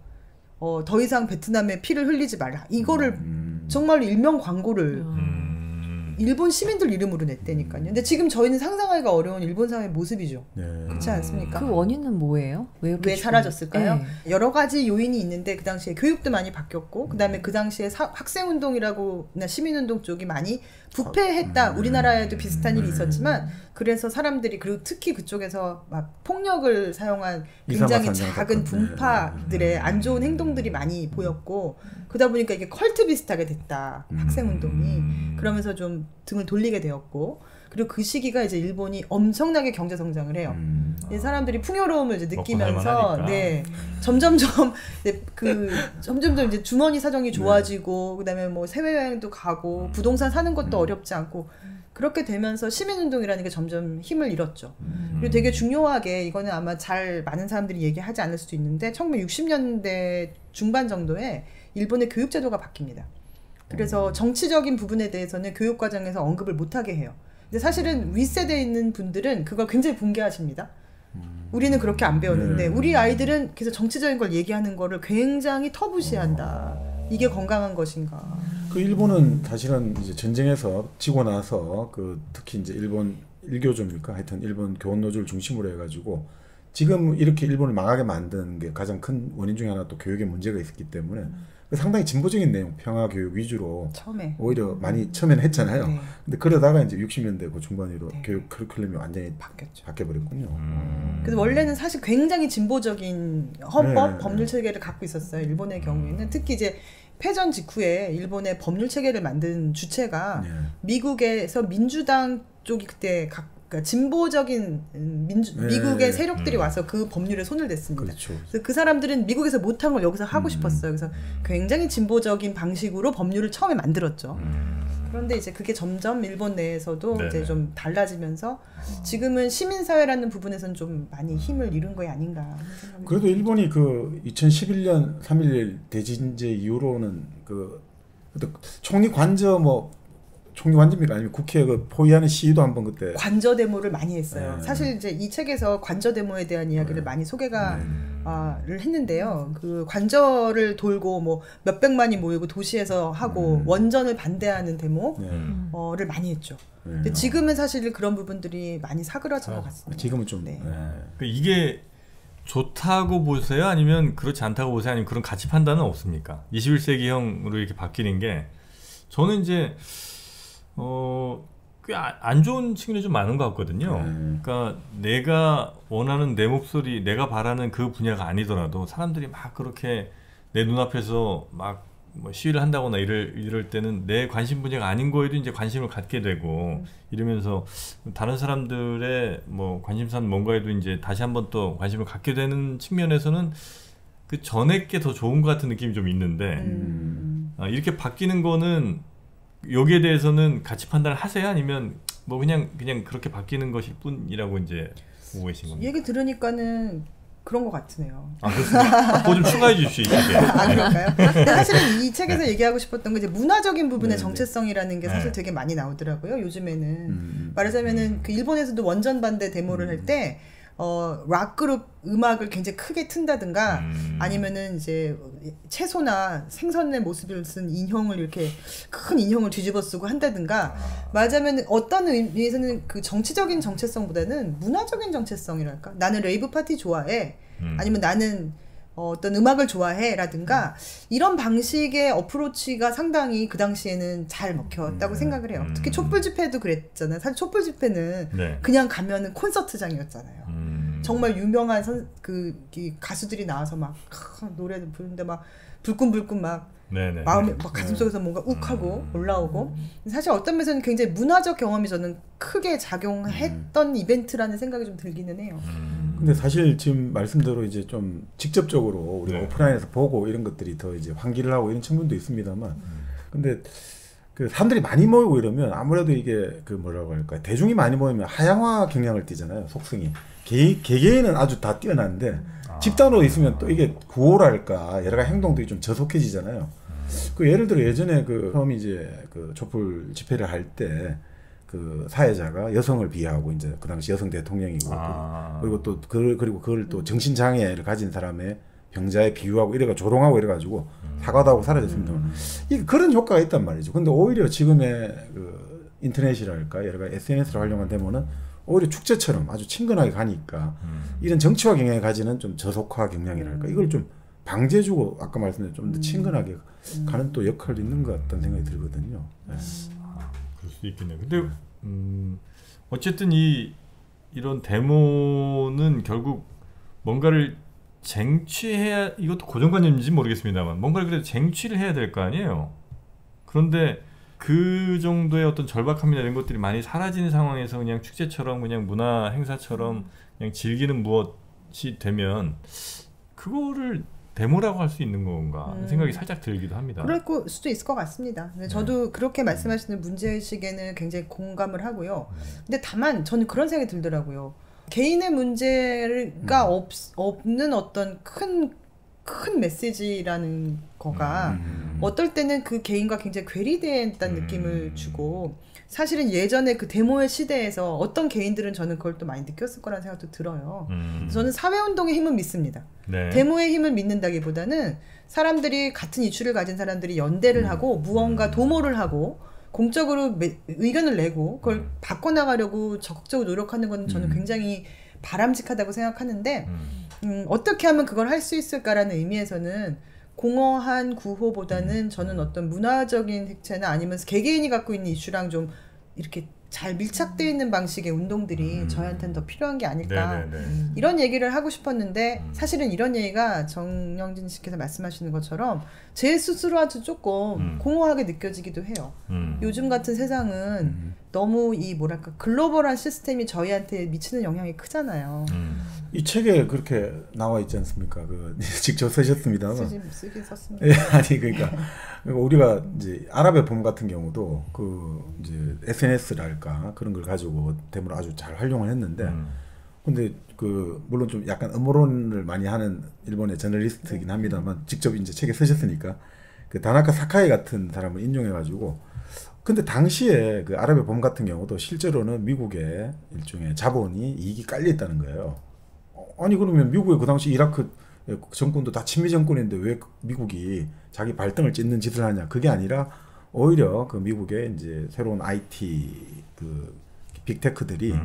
더 이상 베트남에 피를 흘리지 마라. 이거를 정말로 일명 광고를 일본 시민들 이름으로 냈다니까요. 근데 지금 저희는 상상하기가 어려운 일본 사회의 모습이죠. 네. 그렇지 않습니까? 그 원인은 뭐예요? 왜 사라졌을까요? 네. 여러 가지 요인이 있는데 그 당시에 교육도 많이 바뀌었고 그다음에 그 당시에 학생운동이라고나 시민운동 쪽이 많이 부패했다. 우리나라에도 비슷한 일이 있었지만 그래서 사람들이 그리고 특히 그쪽에서 막 폭력을 사용한 굉장히 작은 분파들의 안 좋은 행동들이 많이 보였고 그러다 보니까 이게 컬트 비슷하게 됐다. 학생운동이. 그러면서 좀 등을 돌리게 되었고 그리고 그 시기가 이제 일본이 엄청나게 경제 성장을 해요. 사람들이 풍요로움을 이제 느끼면서 네 점점점 이제 주머니 사정이 좋아지고 그다음에 뭐 해외 여행도 가고 부동산 사는 것도 어렵지 않고 그렇게 되면서 시민운동이라는 게 점점 힘을 잃었죠. 그리고 되게 중요하게 이거는 아마 잘 많은 사람들이 얘기하지 않을 수도 있는데 1960년대 중반 정도에 일본의 교육제도가 바뀝니다. 그래서 정치적인 부분에 대해서는 교육과정에서 언급을 못하게 해요. 근데 사실은 윗세대에 있는 분들은 그걸 굉장히 분개하십니다. 우리는 그렇게 안 배웠는데 우리 아이들은 그래서 정치적인 걸 얘기하는 거를 굉장히 터부시한다. 이게 건강한 것인가. 그 일본은 사실은 이제 전쟁에서 지고 나서 그 특히 이제 일본 일교조입니까? 하여튼 일본 교원노조를 중심으로 해가지고 지금 이렇게 일본을 망하게 만든 게 가장 큰 원인 중에 하나 또 교육에 문제가 있었기 때문에 상당히 진보적인 내용, 평화 교육 위주로 처음에 오히려 많이 처음에는 했잖아요. 네. 근데 그러다가 이제 60년대 그 중반으로 네. 교육 커리큘럼이 완전히 바뀌어버렸군요. 그래서 원래는 사실 굉장히 진보적인 헌법, 네. 법률 체계를 갖고 있었어요. 일본의 경우에는 특히 이제 패전 직후에 일본의 법률 체계를 만든 주체가 미국에서 민주당 쪽이 그때 그러니까 진보적인 미국의 세력들이 와서 그 법률에 손을 댔습니다. 그렇죠. 그래서 그 사람들은 미국에서 못한 걸 여기서 하고 싶었어요. 그래서 굉장히 진보적인 방식으로 법률을 처음에 만들었죠. 그런데 이제 그게 점점 일본 내에서도 네네. 이제 좀 달라지면서 지금은 시민사회라는 부분에서는 좀 많이 힘을 잃은 거 아닌가. 그래도 일본이 그 2011년 3.11 대진제 이후로는 그 총리 관저 총리 관저입니까? 아니면 국회 그 포위하는 시위도 한번 그때 관저 데모를 많이 했어요. 네. 사실 이제 이 책에서 관저 데모에 대한 이야기를 많이 소개를 했는데요. 그 관저를 돌고 뭐 몇백만이 모이고 도시에서 하고 원전을 반대하는 데모를 많이 했죠. 근데 지금은 사실 그런 부분들이 많이 사그라진 것 같습니다. 지금은 좀 이게 좋다고 보세요? 아니면 그렇지 않다고 보세요? 아니면 그런 가치 판단은 없습니까? 21세기형으로 이렇게 바뀌는 게 저는 이제 꽤 안 좋은 측면이 좀 많은 것 같거든요. 그러니까 내가 원하는 내 목소리, 내가 바라는 그 분야가 아니더라도 사람들이 막 그렇게 내 눈앞에서 막 뭐 시위를 한다거나 이럴 때는 내 관심 분야가 아닌 거에도 이제 관심을 갖게 되고 이러면서 다른 사람들의 뭐 관심사는 뭔가에도 이제 다시 한번 또 관심을 갖게 되는 측면에서는 그 전에 게 더 좋은 것 같은 느낌이 좀 있는데 이렇게 바뀌는 거는 여기에 대해서는 가치 판단을 하세요? 아니면 뭐 그냥 그렇게 바뀌는 것일 뿐이라고 이제 보고 계신 겁니까? 얘기 들으니까는 그런 것 같으네요. 그렇습니까? 그거 좀 추가해 주십시오. 그럴까요? 근데 사실은 이 책에서 얘기하고 싶었던 게 이제 문화적인 부분의 정체성이라는 게 사실 되게 많이 나오더라고요. 요즘에는 말하자면은 그 일본에서도 원전 반대 데모를 할 때 락 그룹 음악을 굉장히 크게 튼다든가 아니면은 이제 채소나 생선의 모습을 쓴 인형을 이렇게 큰 인형을 뒤집어 쓰고 한다든가 말하자면 어떤 의미에서는 그 정치적인 정체성보다는 문화적인 정체성이랄까 나는 레이브 파티 좋아해 아니면 나는 어떤 음악을 좋아해 라든가 이런 방식의 어프로치가 상당히 그 당시에는 잘 먹혔다고 생각을 해요. 특히 촛불 집회도 그랬잖아요. 사실 촛불 집회는 그냥 가면은 콘서트장이었잖아요. 정말 유명한 가수들이 나와서 막 노래를 부르는데 막 불끈불끈 막 마음에 막 가슴속에서 뭔가 욱하고 올라오고 사실 어떤 면에서는 굉장히 문화적 경험이 저는 크게 작용했던 이벤트라는 생각이 좀 들기는 해요. 근데 사실 지금 말씀대로 이제 좀 직접적으로 우리가 오프라인에서 보고 이런 것들이 더 이제 환기를 하고 이런 측면도 있습니다만 근데 그 사람들이 많이 모이고 이러면 아무래도 이게 그 뭐라고 할까요? 대중이 많이 모이면 하향화 경향을 띠잖아요. 속성이. 개개인은 아주 다 뛰어난데 집단으로 있으면 또 이게 구호랄까 여러 가지 행동들이 좀 저속해지잖아요. 그 예를 들어 예전에 그 처음 이제 그 촛불 집회를 할 때 그 사회자가 여성을 비하하고 이제 그 당시 여성 대통령이고 그리고 또 그리고 그걸 또 정신 장애를 가진 사람의 병자에 비유하고 이래가 조롱하고 이래가지고 사과도 하고 사라졌습니다. 이게 그런 효과가 있단 말이죠. 근데 오히려 지금의 그 인터넷이랄까 여러 가지 SNS를 활용한 데모는 오히려 축제처럼 아주 친근하게 가니까 이런 정치화 경향이 가지는 좀 저속화 경향이랄까 이걸 좀 방지해주고 아까 말씀드린 좀 더 친근하게 가는 또 역할도 있는 것 같다는 생각이 들거든요. 네. 그럴 수도 있겠네요. 근데 어쨌든 이런 데모는 결국 뭔가를 쟁취해야, 이것도 고정관념인지 모르겠습니다만 뭔가를 그래도 쟁취를 해야 될 거 아니에요. 그런데 그 정도의 어떤 절박함이나 이런 것들이 많이 사라지는 상황에서 그냥 축제처럼 그냥 문화 행사처럼 그냥 즐기는 무엇이 되면 그거를 데모라고 할 수 있는 건가 생각이 살짝 들기도 합니다. 그럴 수도 있을 것 같습니다. 근데 저도 그렇게 말씀하시는 문제의식에는 굉장히 공감을 하고요. 근데 다만 저는 그런 생각이 들더라고요. 개인의 문제가 없는 어떤 큰 메시지라는 거가 어떨 때는 그 개인과 굉장히 괴리된다는 느낌을 주고, 사실은 예전에 그 데모의 시대에서 어떤 개인들은 저는 그걸 또 많이 느꼈을 거라는 생각도 들어요. 저는 사회운동의 힘은 믿습니다. 네. 데모의 힘을 믿는다기보다는 사람들이 같은 이슈를 가진 사람들이 연대를 하고 무언가 도모를 하고 공적으로 의견을 내고 그걸 바꿔나가려고 적극적으로 노력하는 건 저는 굉장히 바람직하다고 생각하는데 어떻게 하면 그걸 할 수 있을까라는 의미에서는 공허한 구호보다는 저는 어떤 문화적인 색채나 아니면 개개인이 갖고 있는 이슈랑 좀 이렇게 잘 밀착되어 있는 방식의 운동들이 저희한테는 더 필요한 게 아닐까 이런 얘기를 하고 싶었는데 사실은 이런 얘기가 정영진 씨께서 말씀하시는 것처럼 제 스스로한테 조금 공허하게 느껴지기도 해요. 요즘 같은 세상은 너무 이 뭐랄까 글로벌한 시스템이 저희한테 미치는 영향이 크잖아요. 이 책에 그렇게 나와 있지 않습니까? 그 직접 쓰셨습니다만. 쓰긴 썼습니다. 예, 아니 그러니까 우리가 이제 아랍의 봄 같은 경우도 그 이제 SNS랄까 그런 걸 가지고 데모를 아주 잘 활용을 했는데, 근데 그 물론 좀 약간 음모론을 많이 하는 일본의 저널리스트이긴 합니다만 직접 이제 책에 쓰셨으니까 그 다나카 사카이 같은 사람을 인용해가지고. 근데 당시에 그 아랍의 봄 같은 경우도 실제로는 미국의 일종의 자본이 이익이 깔려 있다는 거예요. 아니 그러면 미국의 그 당시 이라크 정권도 다 친미 정권인데 왜 미국이 자기 발등을 찢는 짓을 하냐? 그게 아니라 오히려 그 미국의 이제 새로운 IT 그 빅테크들이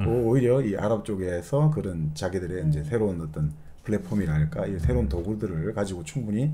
오히려 이 아랍 쪽에서 그런 자기들의 이제 새로운 어떤 플랫폼이랄까 이 새로운 도구들을 가지고 충분히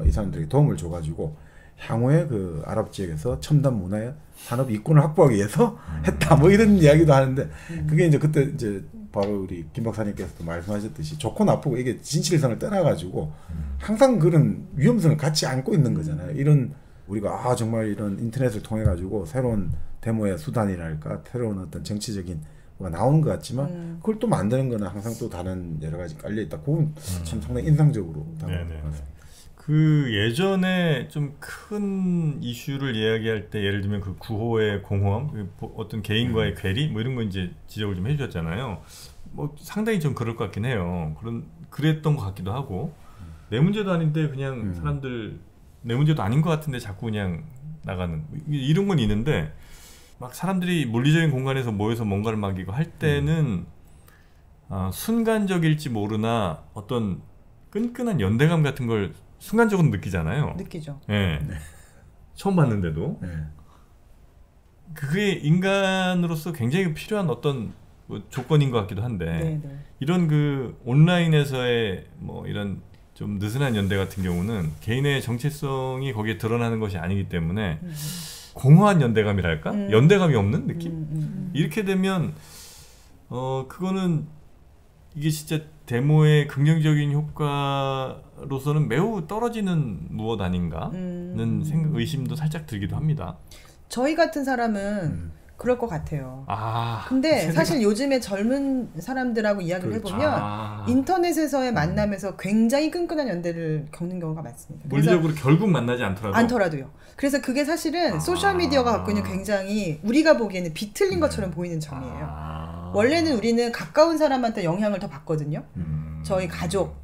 이 사람들에게 도움을 줘가지고 향후에 그 아랍 지역에서 첨단 문화 산업 이권을 확보하기 위해서 했다 뭐 이런 이야기도 하는데 그게 이제 그때 이제 바로 우리 김 박사님께서도 말씀하셨듯이 좋고 나쁘고 이게 진실성을 떠나가지고 항상 그런 위험성을 같이 안고 있는 거잖아요. 이런 우리가 정말 이런 인터넷을 통해 가지고 새로운 데모의 수단이랄까 새로운 어떤 정치적인 뭐가 나오는 것 같지만 그걸 또 만드는 거는 항상 또 다른 여러 가지 깔려 있다. 그건 참 상당히 인상적으로 다가오는 것 같습니다. 그 예전에 좀 큰 이슈를 이야기할 때 예를 들면 그 구호의 공허함, 어떤 개인과의 괴리 뭐 이런 거 이제 지적을 좀 해주셨잖아요. 뭐 상당히 좀 그럴 것 같긴 해요. 그랬던 것 같기도 하고 내 문제도 아닌데 그냥 사람들 내 문제도 아닌 것 같은데 자꾸 그냥 나가는 이런 건 있는데 막 사람들이 물리적인 공간에서 모여서 뭔가를 막 이거 할 때는 순간적일지 모르나 어떤 끈끈한 연대감 같은 걸 순간적으로 느끼잖아요. 느끼죠. 네. 처음 봤는데도 그게 인간으로서 굉장히 필요한 어떤 뭐 조건인 것 같기도 한데 이런 그 온라인에서의 뭐 이런 좀 느슨한 연대 같은 경우는 개인의 정체성이 거기에 드러나는 것이 아니기 때문에 공허한 연대감이랄까? 연대감이 없는 느낌? 이렇게 되면 그거는 이게 진짜 데모의 긍정적인 효과로서는 매우 떨어지는 무엇 아닌가는 의심도 살짝 들기도 합니다. 저희 같은 사람은 그럴 것 같아요. 근데 사실 요즘에 젊은 사람들하고 이야기를 해보면 인터넷에서의 만남에서 굉장히 끈끈한 연대를 겪는 경우가 많습니다. 물리적으로 결국 만나지 않더라도요. 그래서 그게 사실은 소셜미디어가 갖고 있는 굉장히 우리가 보기에는 비틀린 것처럼 보이는 점이에요. 원래는 우리는 가까운 사람한테 영향을 더 받거든요. 저희 가족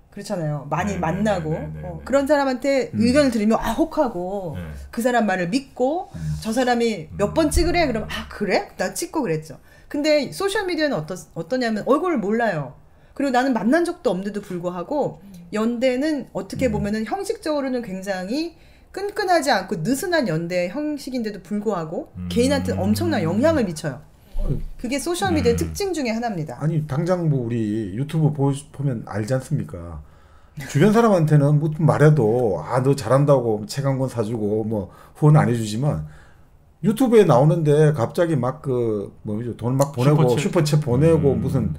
그렇잖아요. 많이 만나고 그런 사람한테 의견을 들으면 혹하고 그 사람 말을 믿고 저 사람이 몇 번 찍으래? 그러면 그래? 나 찍고 그랬죠. 근데 소셜미디어는 어떠냐면 얼굴을 몰라요. 그리고 나는 만난 적도 없는데도 불구하고 연대는 어떻게 보면은 형식적으로는 굉장히 끈끈하지 않고 느슨한 연대 형식인데도 불구하고 개인한테 엄청난 영향을 미쳐요. 그게 소셜미디어의 특징 중에 하나입니다. 아니 당장 뭐 우리 유튜브 보면 알지 않습니까? 주변 사람한테는 뭐 말해도 너 잘한다고 책 한 권 사주고 뭐 후원 안 해주지만 유튜브에 나오는데 갑자기 막 뭐죠 돈 막 보내고 슈퍼챗 보내고 무슨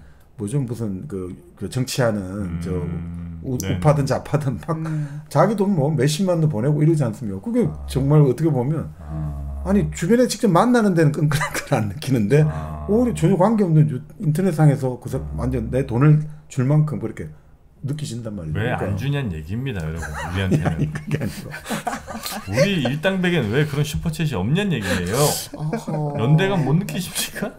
그 정치하는 우파든 좌파든 막 자기 돈 뭐 몇십만 원 보내고 이러지 않습니까? 그게 정말 어떻게 보면 아니 주변에 직접 만나는 데는 끈끈한 걸 안 느끼는데 오히려 전혀 관계없는 인터넷상에서 완전 내 돈을 줄 만큼 그렇게 느끼신단 말이죠. 왜 안 주냐는 얘기입니다, 여러분. 우리한테는. 아니, 그게 아니고. 우리 일당백엔 왜 그런 슈퍼챗이 없냐는 얘기예요. 연대가 못 느끼십니까?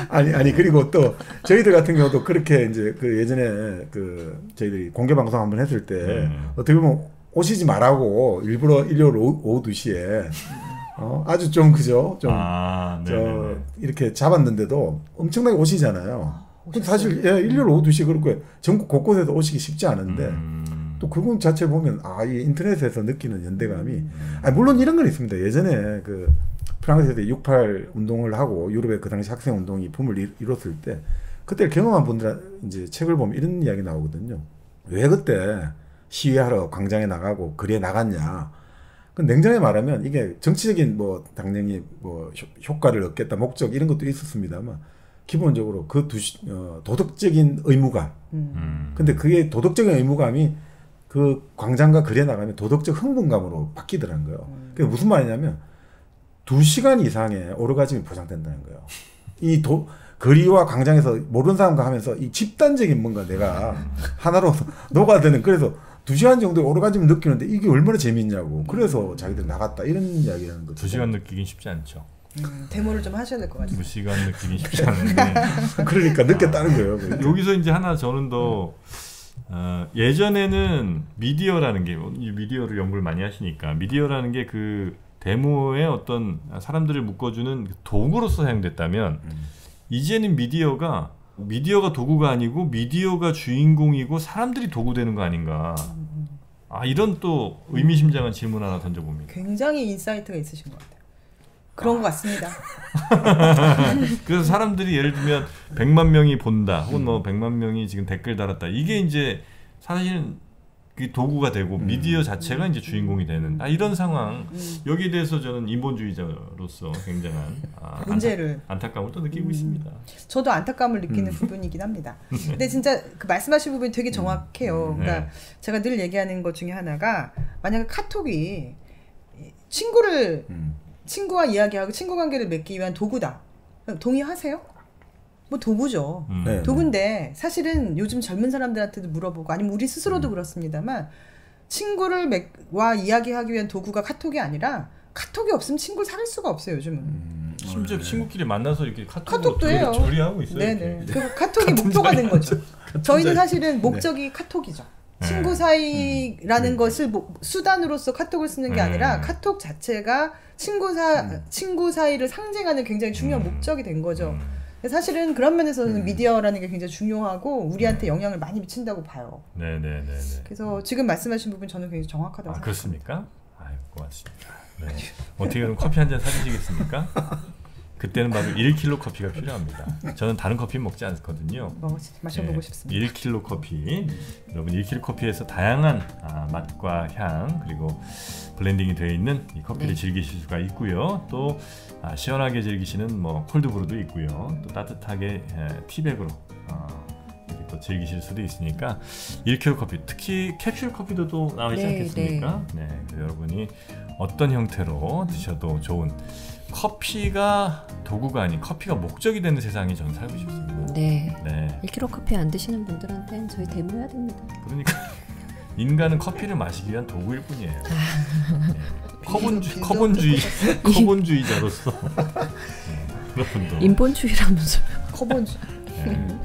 아니 그리고 또 저희들 같은 경우도 그렇게 이제 그 예전에 그 저희들이 공개 방송 한번 했을 때 어떻게 보면 오시지 말라고 일부러 일요일 오후 2시에 아주 좀 그죠? 좀 이렇게 잡았는데도 엄청나게 오시잖아요. 사실 일요일 오후 2시 그렇게 전국 곳곳에서 오시기 쉽지 않은데 또 그분 자체 보면 이 인터넷에서 느끼는 연대감이 물론 이런 건 있습니다. 예전에 그 프랑스에서 6.8 운동을 하고 유럽의 그 당시 학생 운동이 붐을 이뤘을 때 그때 경험한 분들 이제 책을 보면 이런 이야기 나오거든요. 왜 그때 시위하러 광장에 나가고 거리에 나갔냐? 그 냉정히 말하면 이게 정치적인 뭐 당연히 뭐 효과를 얻겠다 목적 이런 것도 있었습니다만. 기본적으로 그 도덕적인 의무감. 근데 그게 도덕적인 의무감이 그 광장과 거리에 나가면 도덕적 흥분감으로 바뀌더라는 거예요. 그게 무슨 말이냐면 2시간 이상의 오르가즘이 보장된다는 거예요. 이 거리와 광장에서 모르는 사람과 하면서 이 집단적인 뭔가 내가 하나로 녹아드는 그래서 2시간 정도의 오르가즘을 느끼는데 이게 얼마나 재밌냐고. 그래서 자기들 나갔다 이런 이야기하는 거죠. 2시간 느끼긴 쉽지 않죠. 데모를 좀 하셔야 될 것 같아요. 2시간 느끼기 쉽지 않은데. 그러니까 느꼈다는 거예요. 그러니까. 여기서 이제 하나 저는 더 예전에는 미디어라는 게 미디어를 연구를 많이 하시니까 미디어라는 게 그 데모의 어떤 사람들을 묶어주는 도구로서 사용됐다면 이제는 미디어가 도구가 아니고 미디어가 주인공이고 사람들이 도구 되는 거 아닌가. 이런 또 의미심장한 질문 하나 던져봅니다. 굉장히 인사이트가 있으신 것 같아요. 그런 것 같습니다. 그래서 사람들이 예를 들면 100만 명이 본다 혹은 뭐 100만 명이 지금 댓글 달았다 이게 이제 사실은 그 도구가 되고 미디어 자체가 이제 주인공이 되는 이런 상황 여기에 대해서 저는 인본주의자로서 굉장한 문제를 안타까움을 또 느끼고 있습니다. 저도 안타까움을 느끼는 부분이긴 합니다. 근데 진짜 그 말씀하신 부분이 되게 정확해요. 그러니까 제가 늘 얘기하는 것 중에 하나가 만약에 카톡이 친구와 이야기하고 친구 관계를 맺기 위한 도구다. 동의하세요? 뭐 도구죠. 도구인데 사실은 요즘 젊은 사람들한테도 물어보고 아니면 우리 스스로도 그렇습니다만 친구와 이야기하기 위한 도구가 카톡이 아니라 카톡이 없으면 친구를 사귈 수가 없어요 요즘은. 심지어 친구끼리 만나서 이렇게 카톡도 해요. 조리하고 있어요. 네네. 그 카톡이 목표가 된 거죠. 저희는 사실은 목적이 카톡이죠. 친구 사이라는 것을 수단으로서 카톡을 쓰는 게 아니라 카톡 자체가 친구 사이를 상징하는 굉장히 중요한 목적이 된 거죠. 사실은 그런 면에서는 미디어라는 게 굉장히 중요하고 우리한테 영향을 많이 미친다고 봐요. 네네네. 그래서 지금 말씀하신 부분 저는 굉장히 정확하다고 생각합니다. 그렇습니까? 고맙습니다. 네. 어떻게 그럼 커피 한 잔 사주시겠습니까? 그때는 바로 1kg 커피가 필요합니다. 저는 다른 커피 먹지 않거든요. 마셔보고 싶습니다. 1kg 커피. 여러분 1kg 커피에서 다양한 맛과 향 그리고 블렌딩이 되어 있는 이 커피를 즐기실 수가 있고요. 또 시원하게 즐기시는 뭐 콜드브루도 있고요. 또 따뜻하게 티백으로 이렇게 또 즐기실 수도 있으니까 1kg 커피, 특히 캡슐 커피도 또 나오지 않겠습니까? 네. 그래서 여러분이 어떤 형태로 드셔도 좋은 커피가 도구가 아닌 커피가 목적이 되는 세상에 저는 살고 싶습니다. 네. 1kg 커피 안 드시는 분들한테는 저희 데모해야 됩니다. 그러니까 인간은 커피를 마시기 위한 도구일 뿐이에요. 커본주의자로서 여러분도 인본주의라면서요. 커본주의.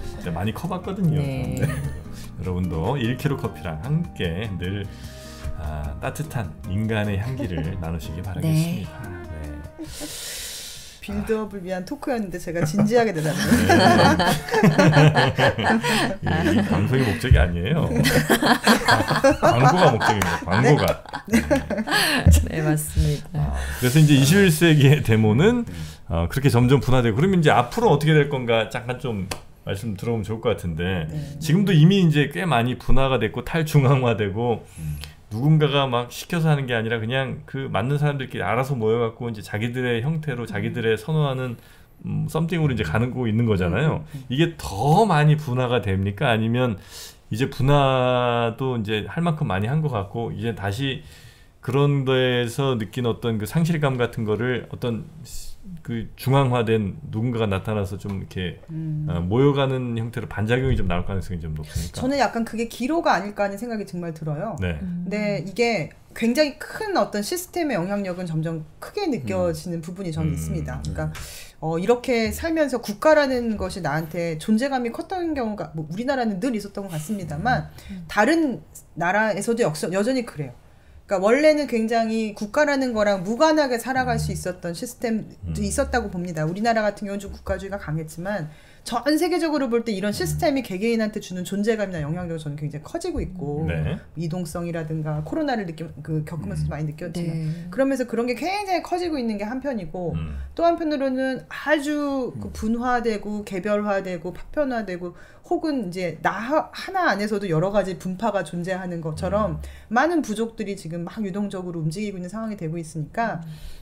진짜 많이 커봤거든요. 여러분도 1kg 커피랑 함께 늘 따뜻한 인간의 향기를 나누시기 바라겠습니다. 빌드업을 위한 토크였는데 제가 진지하게 대답해요. 이 방송이 목적이 아니에요. 광고가 목적입니다. 광고가. 네, 맞습니다. 그래서 이제 21세기의 데모는 그렇게 점점 분화되고 그러면 이제 앞으로 어떻게 될 건가 잠깐 좀 말씀 들어보면 좋을 것 같은데 지금도 이미 이제 꽤 많이 분화가 됐고 탈중앙화되고 누군가가 막 시켜서 하는 게 아니라 그냥 그 맞는 사람들끼리 알아서 모여갖고 이제 자기들의 형태로 자기들의 선호하는 썸띵으로 이제 가는 거 있는 거잖아요. 이게 더 많이 분화가 됩니까? 아니면 이제 분화도 이제 할 만큼 많이 한 것 같고 이제 다시 그런 데에서 느낀 어떤 그 상실감 같은 거를 어떤 그 중앙화된 누군가가 나타나서 좀 이렇게 모여가는 형태로 반작용이 좀 나올 가능성이 좀 높습니까? 저는 약간 그게 기로가 아닐까 하는 생각이 정말 들어요. 네. 근데 이게 굉장히 큰 어떤 시스템의 영향력은 점점 크게 느껴지는 부분이 저는 있습니다. 그러니까 이렇게 살면서 국가라는 것이 나한테 존재감이 컸던 경우가 뭐 우리나라는 늘 있었던 것 같습니다만 다른 나라에서도 여전히 그래요. 그러니까 원래는 굉장히 국가라는 거랑 무관하게 살아갈 수 있었던 시스템도 있었다고 봅니다. 우리나라 같은 경우는 좀 국가주의가 강했지만 전 세계적으로 볼 때 이런 시스템이 개개인한테 주는 존재감이나 영향력이 저는 굉장히 커지고 있고 네. 이동성이라든가 코로나를 겪으면서도 많이 느꼈지만 그러면서 그런 게 굉장히 커지고 있는 게 한편이고 또 한편으로는 아주 그 분화되고 개별화되고 파편화되고 혹은 이제 나 하나 안에서도 여러 가지 분파가 존재하는 것처럼 많은 부족들이 지금 막 유동적으로 움직이고 있는 상황이 되고 있으니까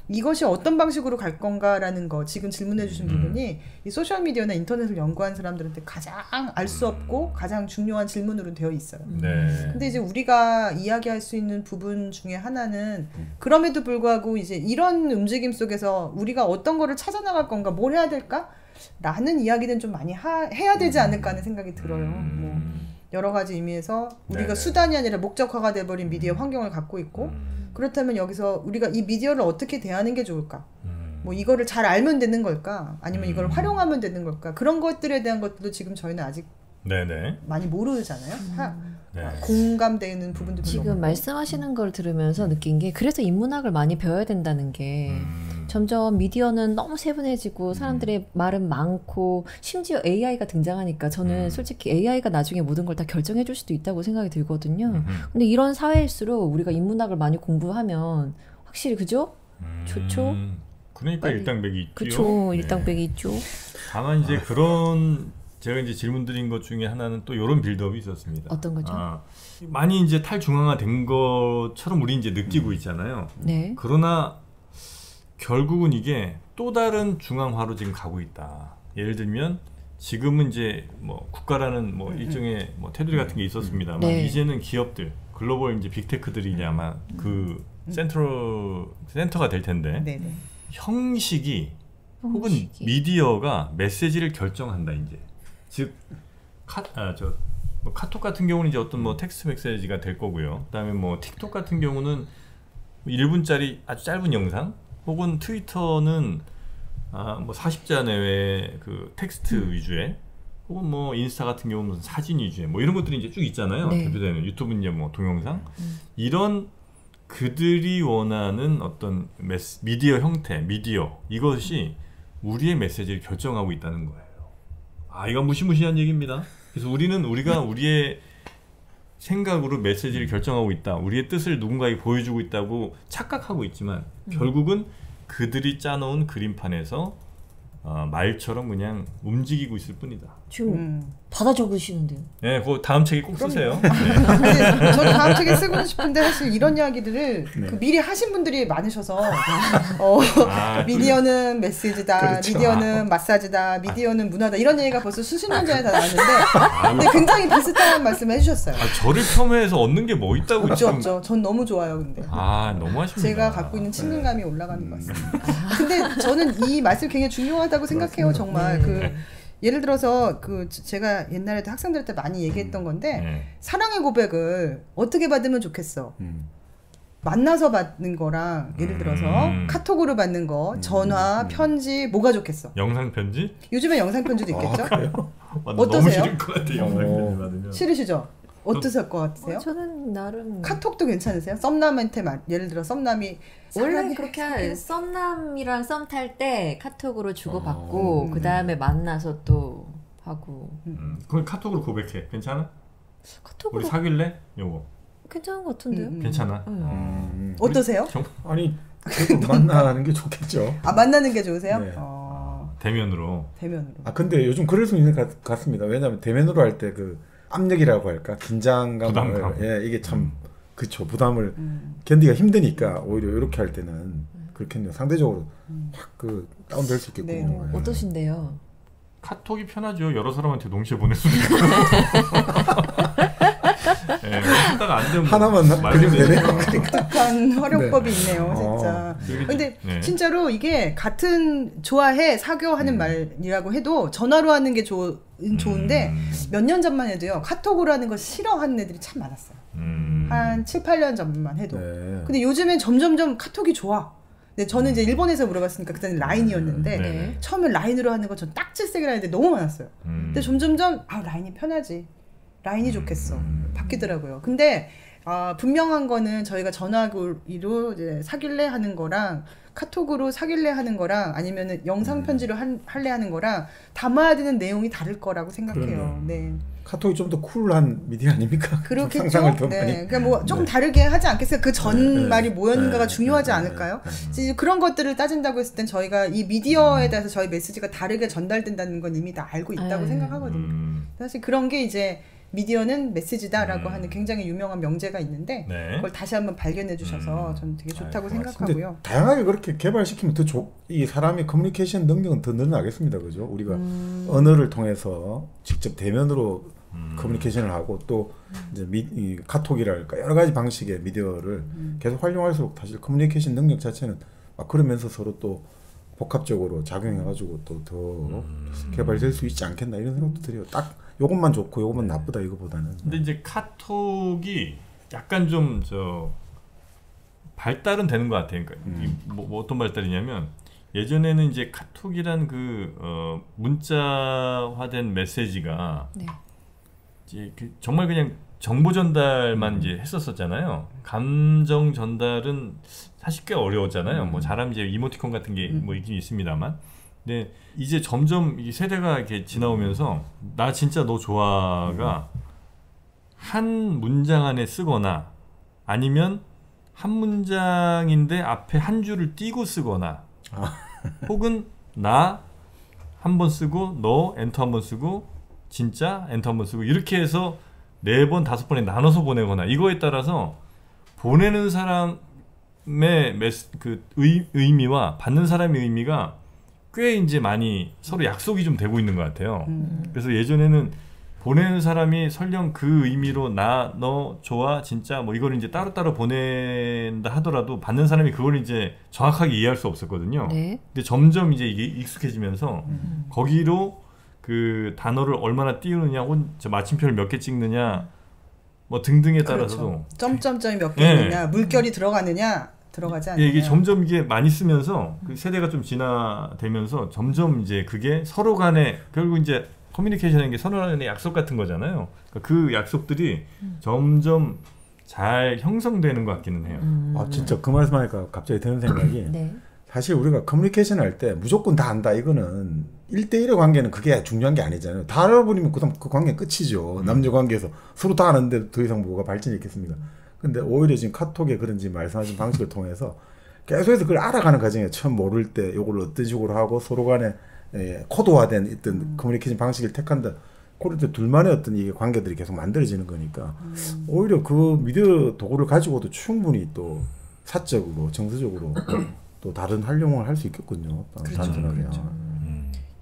이것이 어떤 방식으로 갈 건가라는 거 지금 질문해 주신 부분이 이 소셜미디어나 인터넷을 연구한 사람들한테 가장 알 수 없고 가장 중요한 질문으로 되어 있어요. 네. 근데 이제 우리가 이야기할 수 있는 부분 중에 하나는 그럼에도 불구하고 이제 이런 움직임 속에서 우리가 어떤 거를 찾아나갈 건가 뭘 해야 될까? 라는 이야기는 좀 많이 해야 되지 않을까 하는 생각이 들어요. 뭐 여러 가지 의미에서 우리가 네네. 수단이 아니라 목적화가 돼버린 미디어 환경을 갖고 있고 그렇다면 여기서 우리가 이 미디어를 어떻게 대하는 게 좋을까? 뭐 이거를 잘 알면 되는 걸까? 아니면 이걸 활용하면 되는 걸까? 그런 것들에 대한 것들도 지금 저희는 아직 네네. 많이 모르잖아요. 네. 공감되는 부분도 지금 말씀하시는 걸 들으면서 느낀 게 그래서 인문학을 많이 배워야 된다는 게 점점 미디어는 너무 세분해지고 사람들의 말은 많고 심지어 AI가 등장하니까 저는 솔직히 AI가 나중에 모든 걸 다 결정해 줄 수도 있다고 생각이 들거든요. 근데 이런 사회일수록 우리가 인문학을 많이 공부하면 확실히 그죠? 좋죠? 그러니까 일당백이 있죠. 그쵸. 일당백이 있죠. 다만 이제 그런 제가 이제 질문 드린 것 중에 하나는 또 이런 빌드업이 있었습니다. 어떤 거죠? 많이 이제 탈중앙화된 것처럼 우리 이제 느끼고 있잖아요. 네. 그러나 결국은 이게 또 다른 중앙화로 지금 가고 있다. 예를 들면 지금은 이제 뭐 국가라는 뭐 일종의 뭐 테두리 같은 게 있었습니다만 네. 이제는 기업들, 글로벌 이제 빅테크들이 이제 아마 그 센터가 될 텐데 네네. 형식이 혹은 미디어가 메시지를 결정한다 이제. 즉 뭐 카톡 같은 경우는 이제 어떤 뭐 텍스트 메시지가 될 거고요. 그다음에 뭐 틱톡 같은 경우는 1분짜리 아주 짧은 영상, 혹은 트위터는 뭐 40자 내외 그 텍스트 위주의, 혹은 뭐 인스타 같은 경우는 사진 위주의 뭐 이런 것들이 이제 쭉 있잖아요. 네. 대표되는 유튜브는 이제 뭐 동영상 이런 그들이 원하는 어떤 미디어 형태, 미디어 이것이 우리의 메시지를 결정하고 있다는 거예요. 이건 무시무시한 얘기입니다. 그래서 우리가 우리의 생각으로 메시지를 결정하고 있다. 우리의 뜻을 누군가에게 보여주고 있다고 착각하고 있지만 결국은 그들이 짜놓은 그림판에서 말처럼 그냥 움직이고 있을 뿐이다. 지금 받아 적으시는데요. 네, 그 다음 책에 꼭 쓰세요. 네. 근데 저도 다음 책에 쓰고 싶은데 사실 이런 이야기들을 그 미리 하신 분들이 많으셔서 미디어는 메시지다, 그렇죠. 미디어는 마사지다, 미디어는 문화다 이런 얘기가 벌써 수십 년 전에 다 나왔는데 근데 굉장히 비슷한 말씀을 해주셨어요. 저를 폄훼해서 얻는 게 뭐 있다고 지금. 없죠. 전 너무 좋아요. 근데 너무 하십니다. 제가 갖고 있는 친근감이 올라가는 것 같습니다. 근데 저는 이 말씀 굉장히 중요하다고 생각해요. 정말 예를 들어서 제가 옛날에도 학생들한테 많이 얘기했던 건데 사랑의 고백을 어떻게 받으면 좋겠어. 만나서 받는 거랑 예를 들어서 카톡으로 받는 거, 전화, 편지 뭐가 좋겠어? 영상 편지? 요즘에 영상 편지도 있겠죠? 그래요? 어떠세요? 너무 싫을 것 같아 영상 편지 받으면. 싫으시죠? 어떠실 것 같으세요? 저는 나름 카톡도 괜찮으세요? 썸남한테 예를 들어 썸남이 원래 그렇게 썸남이랑 썸 탈 때 카톡으로 주고받고 그 다음에 만나서 또 하고. 그걸 카톡으로 고백해. 괜찮아? 카톡으로 우리 사귈래? 요거. 괜찮은 것 같은데요? 괜찮아? 어떠세요? 아니 그래도 만나는 게 좋겠죠. 아 만나는 게 좋으세요? 네. 대면으로. 대면으로. 근데 요즘 그럴 수 있는 것 같습니다. 왜냐하면 대면으로 할 때 그 압력이라고 할까 긴장감을 부담감. 이게 참 그쵸 부담을 견디기가 힘드니까 오히려 이렇게 할 때는 그렇겠네요. 상대적으로 확 그 다운될 수 있겠군요. 네. 예. 어떠신데요? 카톡이 편하죠. 여러 사람한테 동시에 보낼 수도 있고. 예, 하다가 안 되면 하나만 그리면 되네요. 독특한 활용법이 있네요, 진짜. 네. 근데 네. 진짜로 이게 같은 좋아해 사겨 하는 말이라고 해도 전화로 하는 게 좋은데 몇 년 전만 해도요 카톡으로 하는 걸 싫어하는 애들이 참 많았어요. 한 7, 8년 전만 해도. 네. 근데 요즘엔 점점점 카톡이 좋아. 근데 저는 이제 일본에서 물어봤으니까 그때는 라인이었는데 네. 처음에 라인으로 하는 거 전 딱질색이라 했는데 너무 많았어요. 근데 점점점 라인이 편하지. 라인이 좋겠어. 바뀌더라고요. 근데 분명한 거는 저희가 전화기로 이제 사귈래 하는 거랑 카톡으로 사귈래 하는 거랑 아니면은 영상 편지로 할래 하는 거랑 담아야 되는 내용이 다를 거라고 생각해요. 네. 카톡이 좀 더 쿨한 미디어 아닙니까? 그렇겠죠. 상상을 더 네. 많이. 그러니까 뭐 조금 다르게 하지 않겠어요? 그 전 말이 뭐였는가가 중요하지 않을까요? 이제 그런 것들을 따진다고 했을 땐 저희가 이 미디어에 대해서 저희 메시지가 다르게 전달된다는 건 이미 다 알고 있다고 생각하거든요. 사실 그런 게 이제 미디어는 메시지다라고 하는 굉장히 유명한 명제가 있는데 네. 그걸 다시 한번 발견해 주셔서 저는 되게 좋다고 생각하고요. 다양하게 그렇게 개발시키면 이 사람의 커뮤니케이션 능력은 더 늘어나겠습니다. 그죠? 우리가 언어를 통해서 직접 대면으로 커뮤니케이션을 하고 또 이제 이 카톡이랄까 여러 가지 방식의 미디어를 계속 활용할수록 사실 커뮤니케이션 능력 자체는 그러면서 서로 또 복합적으로 작용해가지고 또 더 개발될 수 있지 않겠나 이런 생각도 들어요. 딱 요것만 좋고 요것만 나쁘다 이거보다는. 근데 이제 카톡이 약간 좀 발달은 되는 것 같아요. 그러니까 뭐 어떤 발달이냐면 예전에는 이제 카톡이란 문자화된 메시지가 네. 이제 정말 그냥 정보 전달만 이제 했었잖아요. 감정 전달은 사실 꽤 어려웠잖아요. 뭐 잘하면 이제 이모티콘 같은 게 뭐 있긴 있습니다만. 근데 이제 점점 이 세대가 이렇게 지나오면서 나 진짜 너 좋아가 한 문장 안에 쓰거나 아니면 한 문장인데 앞에 한 줄을 띄고 쓰거나 혹은 나 한 번 쓰고 너 엔터 한 번 쓰고 진짜 엔터 한 번 쓰고 이렇게 해서 4번 5번에 나눠서 보내거나 이거에 따라서 보내는 사람의 의미와 받는 사람의 의미가 꽤 이제 많이 서로 약속이 좀 되고 있는 것 같아요. 그래서 예전에는 보내는 사람이 설령 그 의미로 나, 너, 좋아, 진짜 뭐 이걸 이제 따로따로 보낸다 하더라도 받는 사람이 그걸 이제 정확하게 이해할 수 없었거든요. 네. 근데 점점 이제 이게 익숙해지면서 거기로 그 단어를 얼마나 띄우느냐, 혹은 저 마침표를 몇 개 찍느냐, 뭐 등등에 따라서도 그렇죠. 점점점이 몇 개 있느냐, 물결이 들어가느냐, 들어가지 않느냐. 이게 점점 이게 많이 쓰면서 그 세대가 좀 진화되면서 점점 이제 그게 서로 간에 결국 이제 커뮤니케이션이라는 게 서로 간의 약속 같은 거잖아요. 그러니까 그 약속들이 점점 잘 형성되는 것 같기는 해요. 진짜 그 말씀하니까 갑자기 드는 생각이 네. 사실 우리가 커뮤니케이션 할 때 무조건 다 안다 이거는 1대1의 관계는 그게 중요한 게 아니잖아요. 다 알아버리면 그다음 그 관계 끝이죠. 남녀 관계에서 서로 다 아는데 더 이상 뭐가 발전이 있겠습니까? 근데 오히려 지금 카톡에 그런지 말씀하신 방식을 통해서 계속해서 그걸 알아가는 과정에 처음 모를 때 이걸 어떤 식으로 하고 서로 간에 코드화된 어떤 커뮤니케이션 방식을 택한다. 그럴 때 둘만의 어떤 이게 관계들이 계속 만들어지는 거니까 오히려 그 미디어 도구를 가지고도 충분히 또 사적으로 정서적으로 또 다른 활용을 할 수 있겠군요. 단순하게. 그렇죠.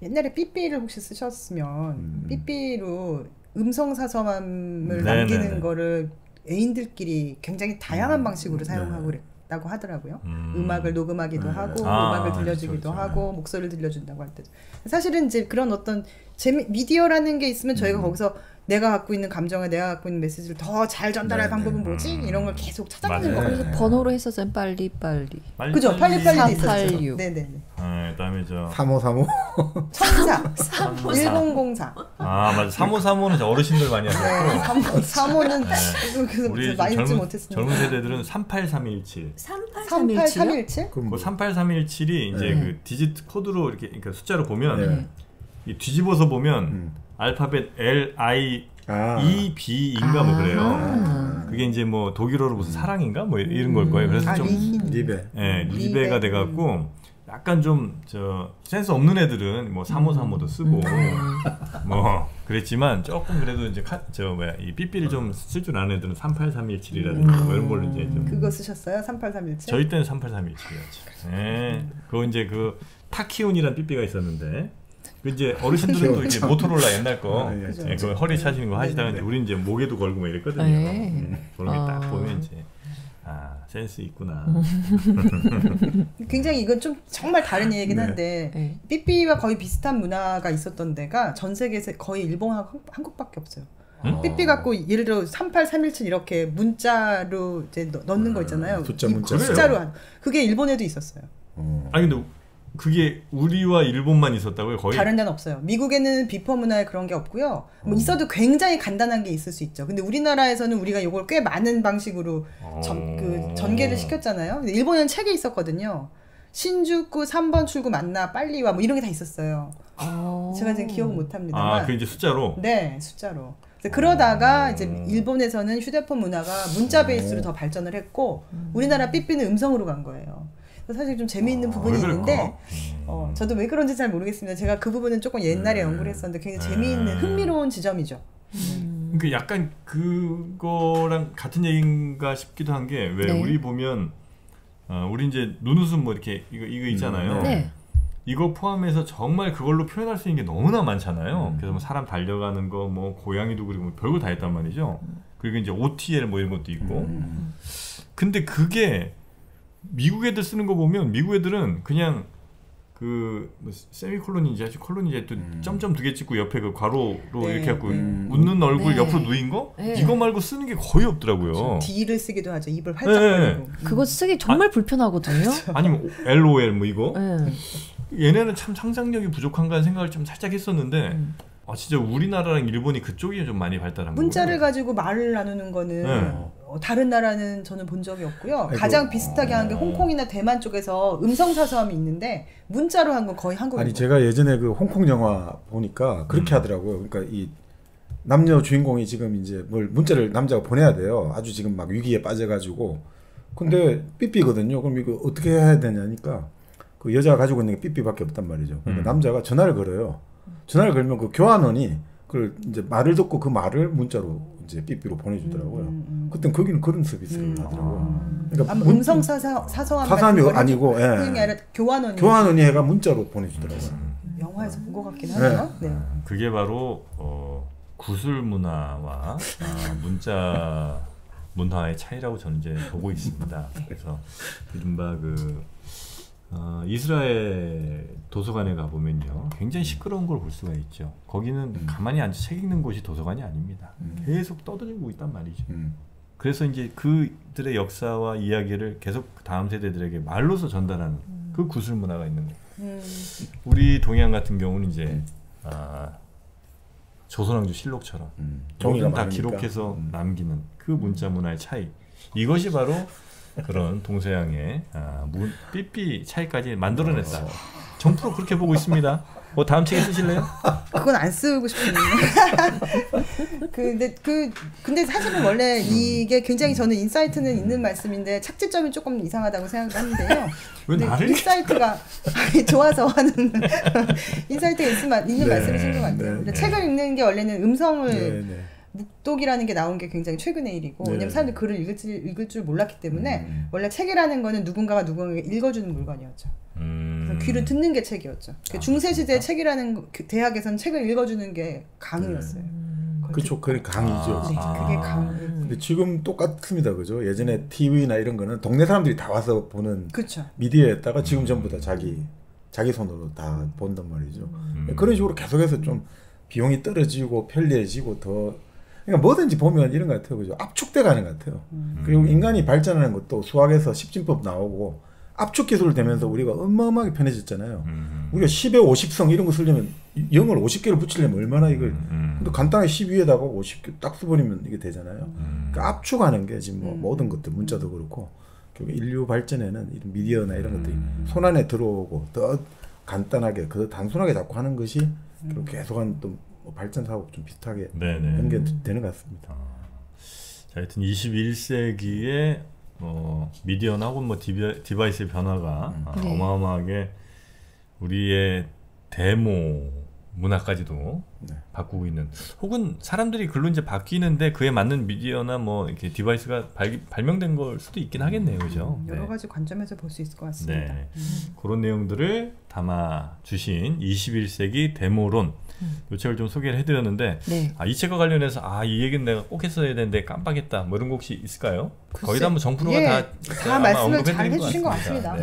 옛날에 삐삐를 혹시 쓰셨으면 삐삐로 음성 사서함을 남기는 거를 애인들끼리 굉장히 다양한 방식으로 사용하고 그랬다고 하더라고요. 음악을 녹음하기도 하고 음악을 들려주기도 하고 목소리를 들려준다고 할 때 사실은 이제 그런 어떤 미디어라는 게 있으면 저희가 거기서 내가 갖고 있는 감정과 내가 갖고 있는 메시지를 더 잘 전달할 방법은 뭐지? 이런 걸 계속 찾아보는 거예요. 그래서 번호로 했었잖아요. 빨리. 그죠? 빨리빨리도 있었죠. 486. 네네네. 그다음에 저 3535. 천사. 1004. 아 맞아. 3535는 어르신들 많이 하셨고. 35는 우리 많이 듣지 못했습니다. 젊은 세대들은 38317. 38317? 그 38317이 이제 그 디지트 코드로 이렇게 그러니까 숫자로 보면 이 뒤집어서 보면 알파벳 L, I, E, B인가 뭐 그래요. 그게 이제 뭐 독일어로 무슨 사랑인가 뭐 이런 걸 거예요. 그래서 좀 리베. 예, 리베가 돼갖고 약간 좀 저 센스 없는 애들은 뭐 3535도 쓰고 뭐 그랬지만 조금 그래도 이제 이 삐삐를 좀 쓸 줄 아는 애들은 38317이라든가 뭐 이런 걸로 이제 좀 그거 쓰셨어요? 38317? 저희 때는 38317이었죠. 예. 그거 이제 그 타키온이라는 삐삐가 있었는데. 그 이제 어르신들은 또 이제 모토로라 옛날 거, 그 허리 차시는 거 하시다가 이제 우리는 이제 목에도 걸고 뭐 이랬거든요. 그런 게 딱 보면 이제 센스 있구나. 굉장히 이건 좀 정말 다른 얘기긴 한데 삐삐와 거의 비슷한 문화가 있었던 데가 전 세계에서 거의 일본하고 한국밖에 없어요. 삐삐 갖고 예를 들어 38317 이렇게 문자로 이제 넣는 거 있잖아요. 숫자로 그게 일본에도 있었어요. 아니 근데 그게 우리와 일본만 있었다고요? 거의? 다른 데는 없어요. 미국에는 비퍼 문화에 그런 게 없고요. 뭐 있어도 굉장히 간단한 게 있을 수 있죠. 근데 우리나라에서는 우리가 이걸 꽤 많은 방식으로 전개를 시켰잖아요. 근데 일본에는 책이 있었거든요. 신주쿠 3번 출구 만나 빨리 와 뭐 이런 게 다 있었어요. 제가 지금 기억을 못 합니다만. 그 이제 숫자로? 네, 숫자로. 그러다가 이제 일본에서는 휴대폰 문화가 문자 베이스로 더 발전을 했고 우리나라 삐삐는 음성으로 간 거예요. 사실 좀 재미있는 부분이 있는데 저도 왜 그런지 잘 모르겠습니다. 제가 그 부분은 조금 옛날에 연구를 했었는데 굉장히 재미있는 흥미로운 지점이죠. 그 약간 그거랑 같은 얘기인가 싶기도 한 게 왜 우리 보면 우리 이제 눈웃음 뭐 이렇게 이거 있잖아요. 이거 포함해서 정말 그걸로 표현할 수 있는 게 너무나 많잖아요. 그래서 뭐 사람 달려가는 거, 뭐 고양이도 그리고 뭐 별거 다 했단 말이죠. 그리고 이제 OTL 뭐 이런 것도 있고. 근데 그게 미국 애들 쓰는 거 보면 미국 애들은 그냥 뭐 세미콜론인지 콜론인지 또 점점 2개 찍고 옆에 그 괄호로 이렇게 갖고 웃는 얼굴 옆으로 누인 거 이거 말고 쓰는 게 거의 없더라고요. D를 쓰기도 하죠. 입을 활짝 벌리고. 그거 쓰기 정말 불편하거든요. 아니면 LOL 뭐 이거. 얘네는 참 상상력이 부족한가 생각을 좀 살짝 했었는데 진짜 우리나라랑 일본이 그쪽이 좀 많이 발달한 거예요. 문자를 가지고 말을 나누는 거는 다른 나라는 저는 본 적이 없고요. 가장 비슷하게 한 게 홍콩이나 대만 쪽에서 음성 사서함이 있는데 문자로 한 건 거의 한국인. 아니 제가 예전에 그 홍콩 영화 보니까 그렇게 하더라고요. 그러니까 이 남녀 주인공이 지금 이제 뭘 문자를 남자가 보내야 돼요. 아주 지금 막 위기에 빠져가지고. 근데 삐삐거든요. 그럼 이거 어떻게 해야 되냐니까 그 여자가 가지고 있는 게 삐삐밖에 없단 말이죠. 그러니까 남자가 전화를 걸어요. 전화를 걸면 그 교환원이 그걸 이제 말을 듣고 그 말을 문자로 이제 삐삐로 보내주더라고요. 그땐 거기는 그런 서비스를 하더라고요. 그러니까 음성 사서함이 아니고 그게 아니라 교환원이 해가 문자로 보내주더라고요. 영화에서 본 것 같긴 하네요. 네. 그게 바로 구술 문화와 문자 문화의 차이라고 저는 이제 보고 있습니다. 그래서 이른바 이스라엘 도서관에 가보면요 굉장히 시끄러운 걸 볼 수가 있죠. 거기는 가만히 앉아 책 읽는 곳이 도서관이 아닙니다. 계속 떠들고 있단 말이죠. 그래서 이제 그들의 역사와 이야기를 계속 다음 세대들에게 말로서 전달하는 그 구술 문화가 있는 거예요. 우리 동양 같은 경우는 이제 조선왕조 실록처럼 종이가 다 기록해서 남기는 그 문자 문화의 차이, 이것이 바로 그런 동서양의 삐삐 차이까지 만들어냈다. 정프로 그렇게 보고 있습니다. 뭐 다음 책에 쓰실래요? 그건 안 쓰고 싶은데. 근데 사실은 원래 이게 굉장히 저는 인사이트는 있는 말씀인데 착지점이 조금 이상하다고 생각하는데요. 왜 나를? 인사이트가 좋아서 하는 인사이트가 있는 말씀이신 것 같아요. 책을 읽는 게 원래는 음성을 묵독이라는 게 나온 게 굉장히 최근의 일이고, 왜냐면 사람들이 글을 읽을 줄 몰랐기 때문에 원래 책이라는 거는 누군가가 누군가에게 읽어주는 물건이었죠. 그래서 귀를 듣는 게 책이었죠. 중세시대 책이라는 대학에서는 책을 읽어주는 게 강의였어요. 그렇죠. 그게 강의죠. 그게 강의. 근데 지금 똑같습니다, 그죠? 예전에 TV나 이런 거는 동네 사람들이 다 와서 보는 그쵸. 미디어였다가 지금 전부 다 자기 손으로 다 본단 말이죠. 그런 식으로 계속해서 좀 비용이 떨어지고 편리해지고 더 그러니까 뭐든지 보면 이런 것 같아요. 그죠? 압축돼 가는 것 같아요. 그리고 인간이 발전하는 것도 수학에서 십진법 나오고 압축 기술을 되면서 우리가 어마어마하게 편해졌잖아요. 우리가 10에 50성 이런 거 쓰려면 0을 50개를 붙이려면 얼마나 이걸 근데 간단하게 12에다가 50개 딱 써버리면 이게 되잖아요. 그러니까 압축하는 게 지금 뭐 모든 것들 문자도 그렇고 결국 인류 발전에는 이런 미디어나 이런 것들이 손안에 들어오고 더 간단하게 그 단순하게 자꾸 하는 것이 결국 계속한 또 발전 사고 좀 비슷하게 연결되는 것 같습니다. 자, 하여튼 21세기에 미디어나 혹은 뭐 디바이스의 변화가 어마어마하게 우리의 데모 문화까지도 바꾸고 있는, 혹은 사람들이 글로 이제 바뀌는데 그에 맞는 미디어나 뭐 이렇게 디바이스가 발명된 걸 수도 있긴 하겠네요, 그죠? 여러 가지 관점에서 볼 수 있을 것 같습니다. 그런 내용들을 담아 주신 21세기 데모론, 이 책을 좀 소개를 해드렸는데 이 책과 관련해서 이 얘기는 내가 꼭 했어야 되는데 깜빡했다 뭐 이런 거 혹시 있을까요? 거의 다 뭐 정프로가 다 말씀을 잘 해주신 것 같습니다.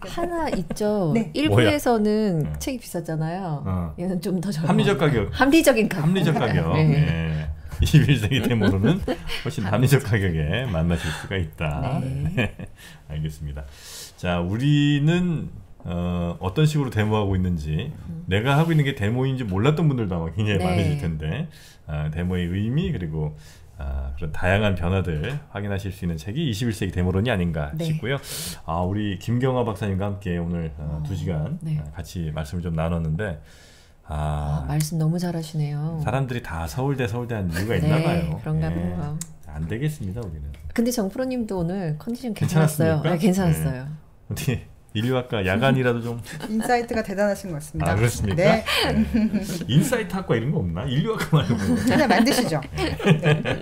하나 있죠. 1부에서는 책이 비쌌잖아요. 얘는 좀 더 저렴. 합리적 가격. 합리적인 가격. 합리적 가격. 21세기 데모로는 훨씬 합리적 가격에 만나실 수가 있다. 알겠습니다. 자, 우리는 어떤 식으로 데모하고 있는지, 내가 하고 있는 게 데모인지 몰랐던 분들도 아마 굉장히 많으실 텐데, 데모의 의미 그리고 그런 다양한 변화들 확인하실 수 있는 책이 21세기 데모론이 아닌가 싶고요. 우리 김경화 박사님과 함께 오늘 2시간 같이 말씀을 좀 나눴는데, 말씀 너무 잘하시네요. 사람들이 다 서울대 한 이유가 있나 봐요. 그런가 봐요. 안 되겠습니다, 우리는. 근데 정프로님도 오늘 컨디션 괜찮았어요. 괜찮았어요. 어떻게 인류학과 야간이라도 좀 인사이트가 대단하신 것 같습니다. 그렇습니까? 네. 인사이트 학과 이런 거 없나? 인류학과 말고 하나 만드시죠.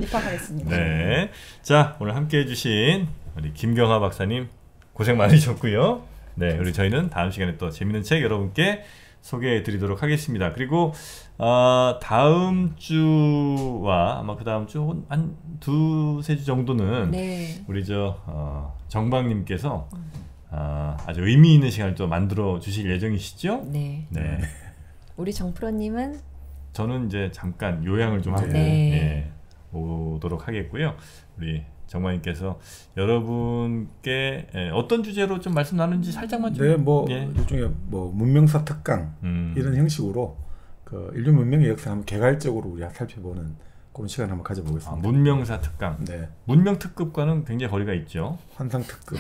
입학하겠습니다. 네. 자, 오늘 함께 해주신 우리 김경화 박사님 고생 많으셨고요. 네, 그리고 저희는 다음 시간에 또 재밌는 책 여러분께 소개해 드리도록 하겠습니다. 그리고 다음 주와 아마 그 다음 주 한 2-3주 정도는 우리 정박님께서 아주 의미 있는 시간을 또 만들어 주실 예정이시죠? 네. 우리 정프로님은 저는 이제 잠깐 요양을 좀 하고 오도록 하겠고요. 우리 정박님께서 여러분께 어떤 주제로 좀 말씀 나누는지 살짝만 좀. 일종의 문명사 특강 이런 형식으로 그 인류 문명의 역사 한번 개괄적으로 우리가 살펴보는 그런 시간 한번 가져보겠습니다. 문명사 특강. 문명 특급과는 굉장히 거리가 있죠. 환상 특급.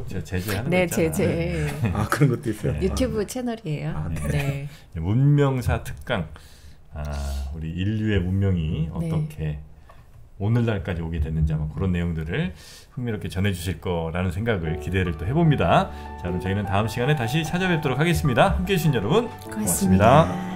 제가 제재하는 거 있잖아요. 제재. 그런 것도 있어요. 유튜브 채널이에요. 문명사 특강. 우리 인류의 문명이 어떻게 오늘날까지 오게 됐는지 아마 그런 내용들을 흥미롭게 전해주실 거라는 생각을 기대를 또 해봅니다. 자, 그럼 저희는 다음 시간에 다시 찾아뵙도록 하겠습니다. 함께해 주신 여러분 고맙습니다.